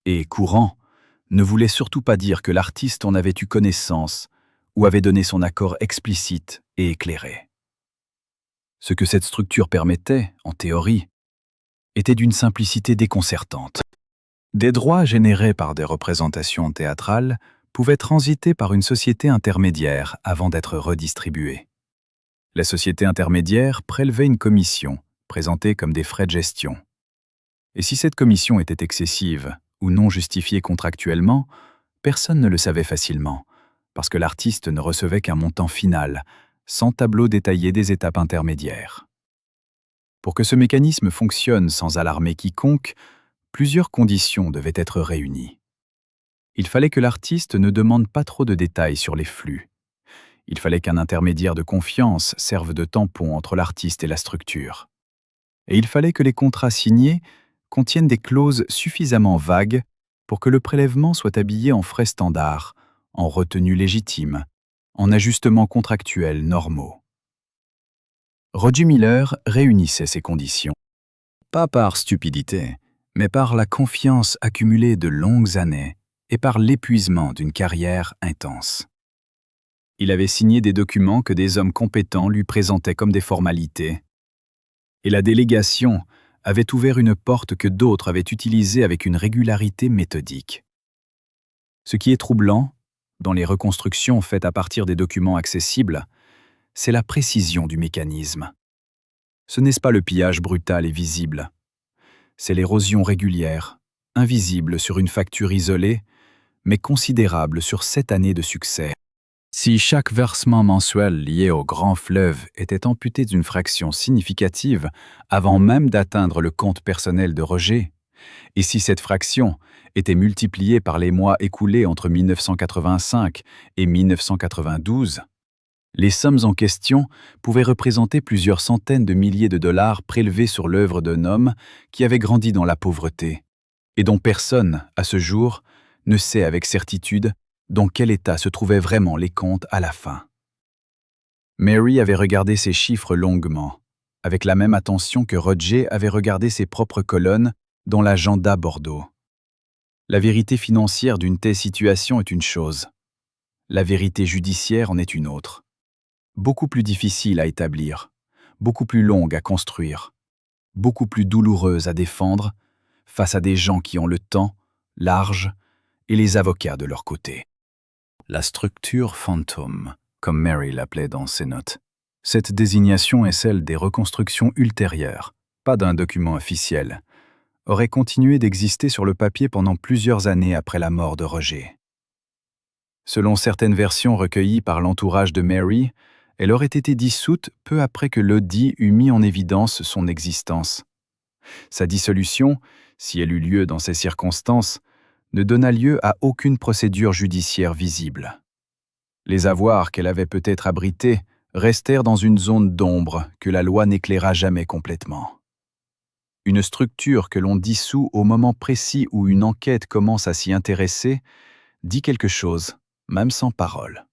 Et courant ne voulait surtout pas dire que l'artiste en avait eu connaissance ou avait donné son accord explicite et éclairé. Ce que cette structure permettait, en théorie, était d'une simplicité déconcertante. Des droits générés par des représentations théâtrales pouvaient transiter par une société intermédiaire avant d'être redistribués. La société intermédiaire prélevait une commission, présentée comme des frais de gestion. Et si cette commission était excessive ou non justifiée contractuellement, personne ne le savait facilement, parce que l'artiste ne recevait qu'un montant final, sans tableau détaillé des étapes intermédiaires. Pour que ce mécanisme fonctionne sans alarmer quiconque, plusieurs conditions devaient être réunies. Il fallait que l'artiste ne demande pas trop de détails sur les flux. Il fallait qu'un intermédiaire de confiance serve de tampon entre l'artiste et la structure. Et il fallait que les contrats signés contiennent des clauses suffisamment vagues pour que le prélèvement soit habillé en frais standards, en retenue légitime, en ajustements contractuels normaux. Roger Miller réunissait ces conditions, pas par stupidité, mais par la confiance accumulée de longues années et par l'épuisement d'une carrière intense. Il avait signé des documents que des hommes compétents lui présentaient comme des formalités, et la délégation avait ouvert une porte que d'autres avaient utilisée avec une régularité méthodique. Ce qui est troublant, dans les reconstructions faites à partir des documents accessibles, c'est la précision du mécanisme. Ce n'est pas le pillage brutal et visible. C'est l'érosion régulière, invisible sur une facture isolée, mais considérable sur 7 années de succès. Si chaque versement mensuel lié au grand fleuve était amputé d'une fraction significative avant même d'atteindre le compte personnel de Roger, et si cette fraction était multipliée par les mois écoulés entre 1985 et 1992, les sommes en question pouvaient représenter plusieurs centaines de milliers de dollars prélevés sur l'œuvre d'un homme qui avait grandi dans la pauvreté, et dont personne, à ce jour, ne sait avec certitude dans quel état se trouvaient vraiment les comptes à la fin. Mary avait regardé ces chiffres longuement, avec la même attention que Roger avait regardé ses propres colonnes dans l'agenda Bordeaux. La vérité financière d'une telle situation est une chose. La vérité judiciaire en est une autre. Beaucoup plus difficile à établir, beaucoup plus longue à construire, beaucoup plus douloureuse à défendre face à des gens qui ont le temps, l'argent et les avocats de leur côté. La structure fantôme, comme Mary l'appelait dans ses notes. Cette désignation est celle des reconstructions ultérieures, pas d'un document officiel, aurait continué d'exister sur le papier pendant plusieurs années après la mort de Roger. Selon certaines versions recueillies par l'entourage de Mary, elle aurait été dissoute peu après que l'audit eut mis en évidence son existence. Sa dissolution, si elle eut lieu dans ces circonstances, ne donna lieu à aucune procédure judiciaire visible. Les avoirs qu'elle avait peut-être abrités restèrent dans une zone d'ombre que la loi n'éclaira jamais complètement. Une structure que l'on dissout au moment précis où une enquête commence à s'y intéresser dit quelque chose, même sans parole.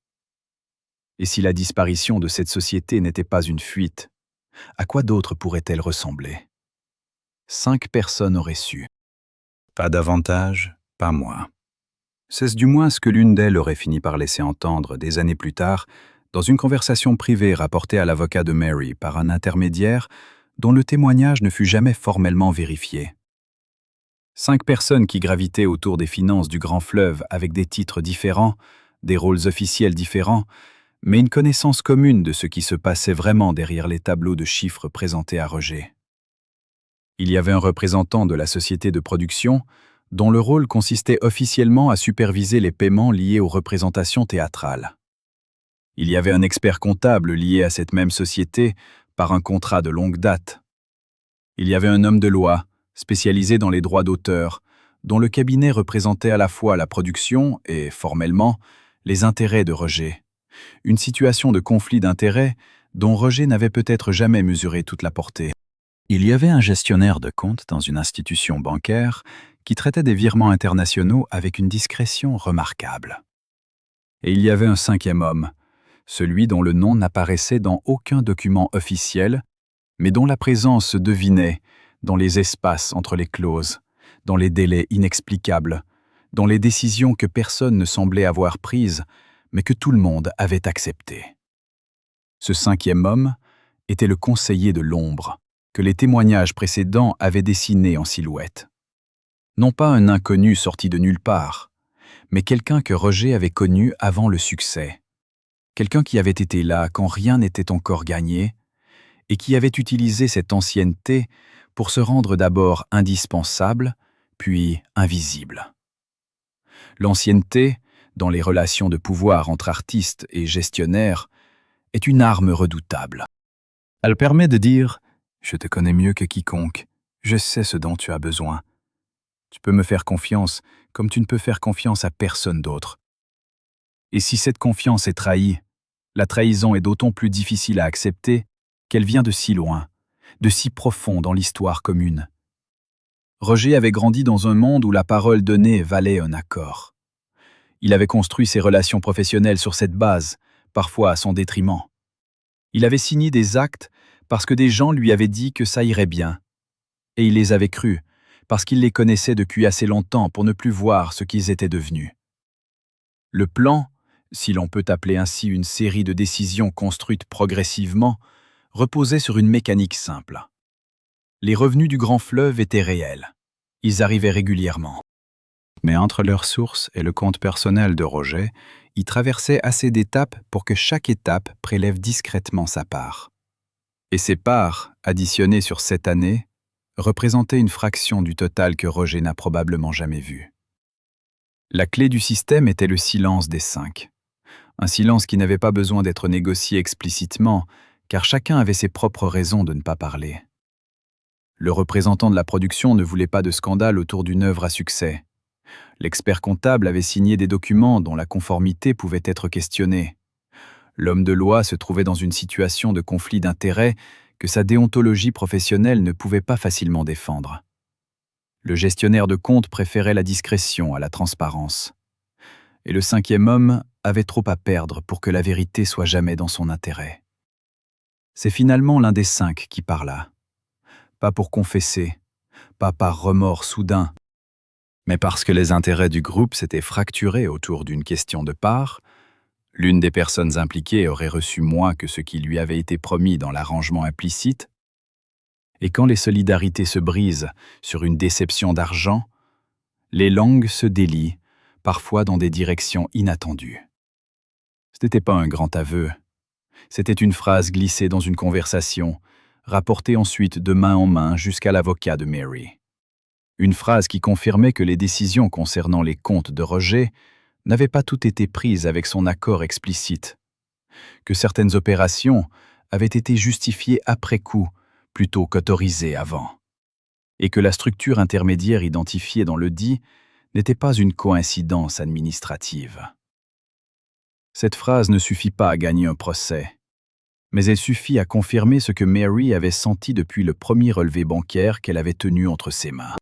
Et si la disparition de cette société n'était pas une fuite, à quoi d'autre pourrait-elle ressembler? 5 personnes auraient su. Pas davantage, pas moins. C'est du moins ce que l'une d'elles aurait fini par laisser entendre des années plus tard dans une conversation privée rapportée à l'avocat de Mary par un intermédiaire dont le témoignage ne fut jamais formellement vérifié. 5 personnes qui gravitaient autour des finances du grand fleuve avec des titres différents, des rôles officiels différents, mais une connaissance commune de ce qui se passait vraiment derrière les tableaux de chiffres présentés à Roger. Il y avait un représentant de la société de production dont le rôle consistait officiellement à superviser les paiements liés aux représentations théâtrales. Il y avait un expert comptable lié à cette même société par un contrat de longue date. Il y avait un homme de loi, spécialisé dans les droits d'auteur, dont le cabinet représentait à la fois la production et, formellement, les intérêts de Roger. Une situation de conflit d'intérêts dont Roger n'avait peut-être jamais mesuré toute la portée. Il y avait un gestionnaire de compte dans une institution bancaire qui traitait des virements internationaux avec une discrétion remarquable. Et il y avait un 5e homme, celui dont le nom n'apparaissait dans aucun document officiel, mais dont la présence se devinait dans les espaces entre les clauses, dans les délais inexplicables, dans les décisions que personne ne semblait avoir prises, mais que tout le monde avait acceptées. Ce 5e homme était le conseiller de l'ombre, que les témoignages précédents avaient dessiné en silhouette. Non pas un inconnu sorti de nulle part, mais quelqu'un que Roger avait connu avant le succès. Quelqu'un qui avait été là quand rien n'était encore gagné, et qui avait utilisé cette ancienneté pour se rendre d'abord indispensable, puis invisible. L'ancienneté, dans les relations de pouvoir entre artistes et gestionnaires, est une arme redoutable. Elle permet de dire « Je te connais mieux que quiconque, je sais ce dont tu as besoin. Tu peux me faire confiance comme tu ne peux faire confiance à personne d'autre. » Et si cette confiance est trahie, la trahison est d'autant plus difficile à accepter qu'elle vient de si loin, de si profond dans l'histoire commune. Roger avait grandi dans un monde où la parole donnée valait un accord. Il avait construit ses relations professionnelles sur cette base, parfois à son détriment. Il avait signé des actes parce que des gens lui avaient dit que ça irait bien. Et il les avait crus, parce qu'il les connaissait depuis assez longtemps pour ne plus voir ce qu'ils étaient devenus. Le plan, si l'on peut appeler ainsi une série de décisions construites progressivement, reposait sur une mécanique simple. Les revenus du grand fleuve étaient réels. Ils arrivaient régulièrement. Mais entre leur source et le compte personnel de Roger, il traversait assez d'étapes pour que chaque étape prélève discrètement sa part. Et ces parts, additionnées sur 7 années, représentaient une fraction du total que Roger n'a probablement jamais vu. La clé du système était le silence des 5. Un silence qui n'avait pas besoin d'être négocié explicitement, car chacun avait ses propres raisons de ne pas parler. Le représentant de la production ne voulait pas de scandale autour d'une œuvre à succès. L'expert comptable avait signé des documents dont la conformité pouvait être questionnée. L'homme de loi se trouvait dans une situation de conflit d'intérêts que sa déontologie professionnelle ne pouvait pas facilement défendre. Le gestionnaire de compte préférait la discrétion à la transparence. Et le 5e homme avait trop à perdre pour que la vérité soit jamais dans son intérêt. C'est finalement l'un des 5 qui parla. Pas pour confesser, pas par remords soudain, mais parce que les intérêts du groupe s'étaient fracturés autour d'une question de part. L'une des personnes impliquées aurait reçu moins que ce qui lui avait été promis dans l'arrangement implicite. Et quand les solidarités se brisent sur une déception d'argent, les langues se délient, parfois dans des directions inattendues. Ce n'était pas un grand aveu. C'était une phrase glissée dans une conversation, rapportée ensuite de main en main jusqu'à l'avocat de Mary. Une phrase qui confirmait que les décisions concernant les comptes de Roger n'avaient pas toutes été prises avec son accord explicite, que certaines opérations avaient été justifiées après coup plutôt qu'autorisées avant, et que la structure intermédiaire identifiée dans le dit n'était pas une coïncidence administrative. Cette phrase ne suffit pas à gagner un procès, mais elle suffit à confirmer ce que Mary avait senti depuis le premier relevé bancaire qu'elle avait tenu entre ses mains.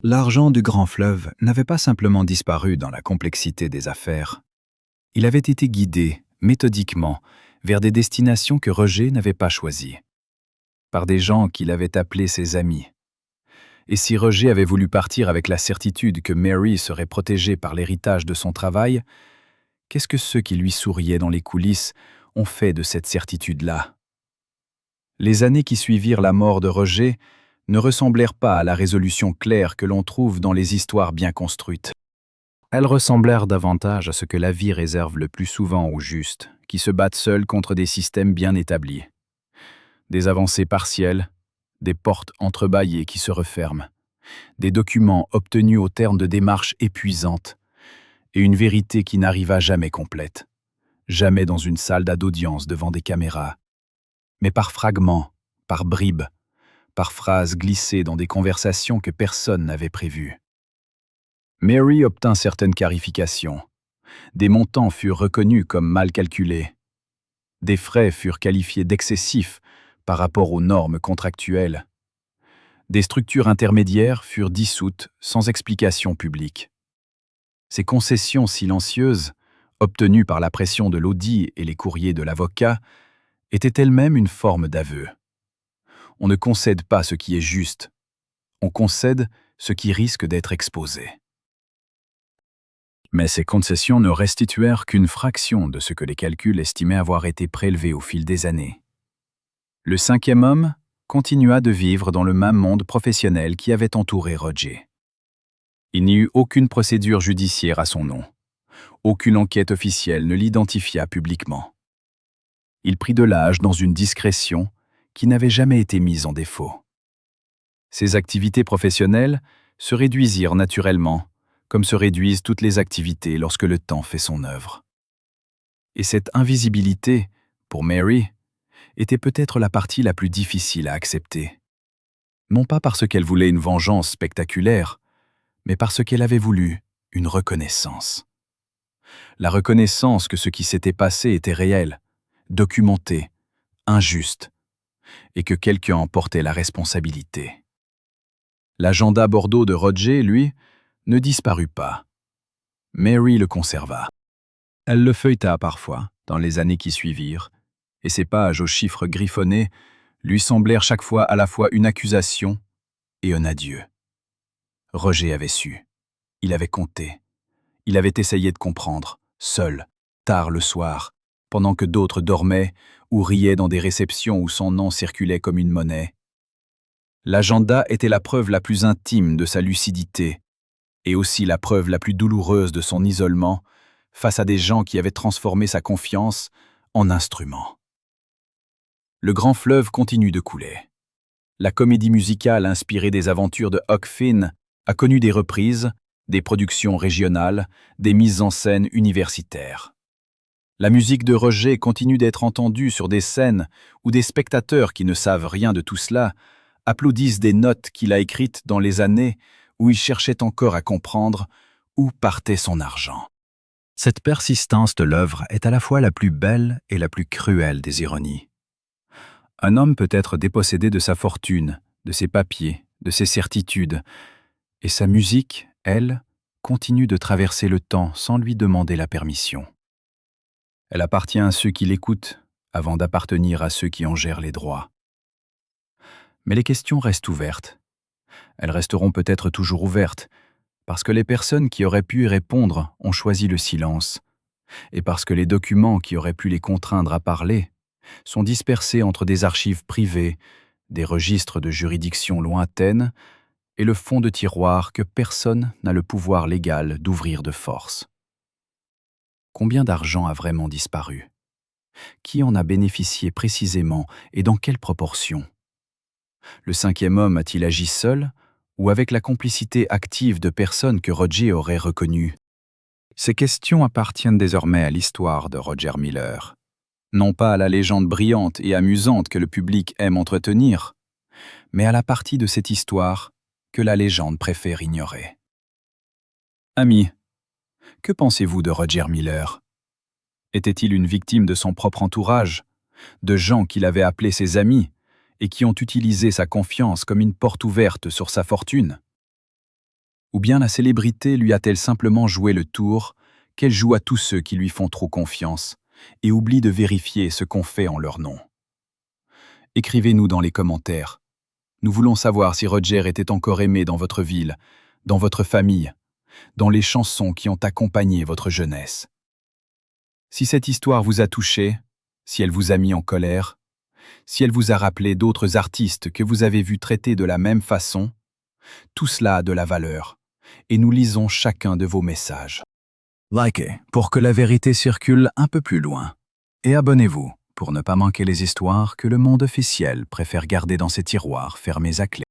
L'argent du grand fleuve n'avait pas simplement disparu dans la complexité des affaires. Il avait été guidé, méthodiquement, vers des destinations que Roger n'avait pas choisies, par des gens qu'il avait appelés ses amis. Et si Roger avait voulu partir avec la certitude que Mary serait protégée par l'héritage de son travail, qu'est-ce que ceux qui lui souriaient dans les coulisses ont fait de cette certitude-là? Les années qui suivirent la mort de Roger ne ressemblèrent pas à la résolution claire que l'on trouve dans les histoires bien construites. Elles ressemblèrent davantage à ce que la vie réserve le plus souvent aux justes, qui se battent seuls contre des systèmes bien établis. Des avancées partielles, des portes entrebâillées qui se referment, des documents obtenus au terme de démarches épuisantes, et une vérité qui n'arriva jamais complète, jamais dans une salle d'audience devant des caméras, mais par fragments, par bribes, par phrases glissées dans des conversations que personne n'avait prévues. Mary obtint certaines clarifications. Des montants furent reconnus comme mal calculés. Des frais furent qualifiés d'excessifs par rapport aux normes contractuelles. Des structures intermédiaires furent dissoutes sans explication publique. Ces concessions silencieuses, obtenues par la pression de l'audit et les courriers de l'avocat, étaient elles-mêmes une forme d'aveu. On ne concède pas ce qui est juste, on concède ce qui risque d'être exposé. Mais ces concessions ne restituèrent qu'une fraction de ce que les calculs estimaient avoir été prélevés au fil des années. Le 5e homme continua de vivre dans le même monde professionnel qui avait entouré Roger. Il n'y eut aucune procédure judiciaire à son nom. Aucune enquête officielle ne l'identifia publiquement. Il prit de l'âge dans une discrétion qui n'avait jamais été mise en défaut. Ses activités professionnelles se réduisirent naturellement, comme se réduisent toutes les activités lorsque le temps fait son œuvre. Et cette invisibilité, pour Mary, était peut-être la partie la plus difficile à accepter. Non pas parce qu'elle voulait une vengeance spectaculaire, mais parce qu'elle avait voulu une reconnaissance. La reconnaissance que ce qui s'était passé était réel, documenté, injuste, et que quelqu'un en portait la responsabilité. L'agenda Bordeaux de Roger, lui, ne disparut pas. Mary le conserva. Elle le feuilleta parfois, dans les années qui suivirent, et ces pages aux chiffres griffonnés lui semblèrent chaque fois à la fois une accusation et un adieu. Roger avait su. Il avait compté. Il avait essayé de comprendre, seul, tard le soir, pendant que d'autres dormaient ou riaient dans des réceptions où son nom circulait comme une monnaie. L'agenda était la preuve la plus intime de sa lucidité, et aussi la preuve la plus douloureuse de son isolement face à des gens qui avaient transformé sa confiance en instrument. Le grand fleuve continue de couler. La comédie musicale inspirée des aventures de Huck Finn a connu des reprises, des productions régionales, des mises en scène universitaires. La musique de Roger continue d'être entendue sur des scènes où des spectateurs qui ne savent rien de tout cela applaudissent des notes qu'il a écrites dans les années où il cherchait encore à comprendre où partait son argent. Cette persistance de l'œuvre est à la fois la plus belle et la plus cruelle des ironies. Un homme peut être dépossédé de sa fortune, de ses papiers, de ses certitudes, et sa musique, elle, continue de traverser le temps sans lui demander la permission. Elle appartient à ceux qui l'écoutent avant d'appartenir à ceux qui en gèrent les droits. Mais les questions restent ouvertes. Elles resteront peut-être toujours ouvertes, parce que les personnes qui auraient pu y répondre ont choisi le silence, et parce que les documents qui auraient pu les contraindre à parler sont dispersés entre des archives privées, des registres de juridictions lointaines et le fond de tiroir que personne n'a le pouvoir légal d'ouvrir de force. Combien d'argent a vraiment disparu? Qui en a bénéficié précisément et dans quelle proportion? Le cinquième homme a-t-il agi seul ou avec la complicité active de personnes que Roger aurait reconnues? Ces questions appartiennent désormais à l'histoire de Roger Miller. Non pas à la légende brillante et amusante que le public aime entretenir, mais à la partie de cette histoire que la légende préfère ignorer. Amis, que pensez-vous de Roger Miller? Était-il une victime de son propre entourage, de gens qu'il avait appelés ses amis et qui ont utilisé sa confiance comme une porte ouverte sur sa fortune? Ou bien la célébrité lui a-t-elle simplement joué le tour qu'elle joue à tous ceux qui lui font trop confiance et oublient de vérifier ce qu'on fait en leur nom? Écrivez-nous dans les commentaires. Nous voulons savoir si Roger était encore aimé dans votre ville, dans votre famille, dans les chansons qui ont accompagné votre jeunesse. Si cette histoire vous a touché, si elle vous a mis en colère, si elle vous a rappelé d'autres artistes que vous avez vus traiter de la même façon, tout cela a de la valeur, et nous lisons chacun de vos messages. Likez pour que la vérité circule un peu plus loin, et abonnez-vous pour ne pas manquer les histoires que le monde officiel préfère garder dans ses tiroirs fermés à clé.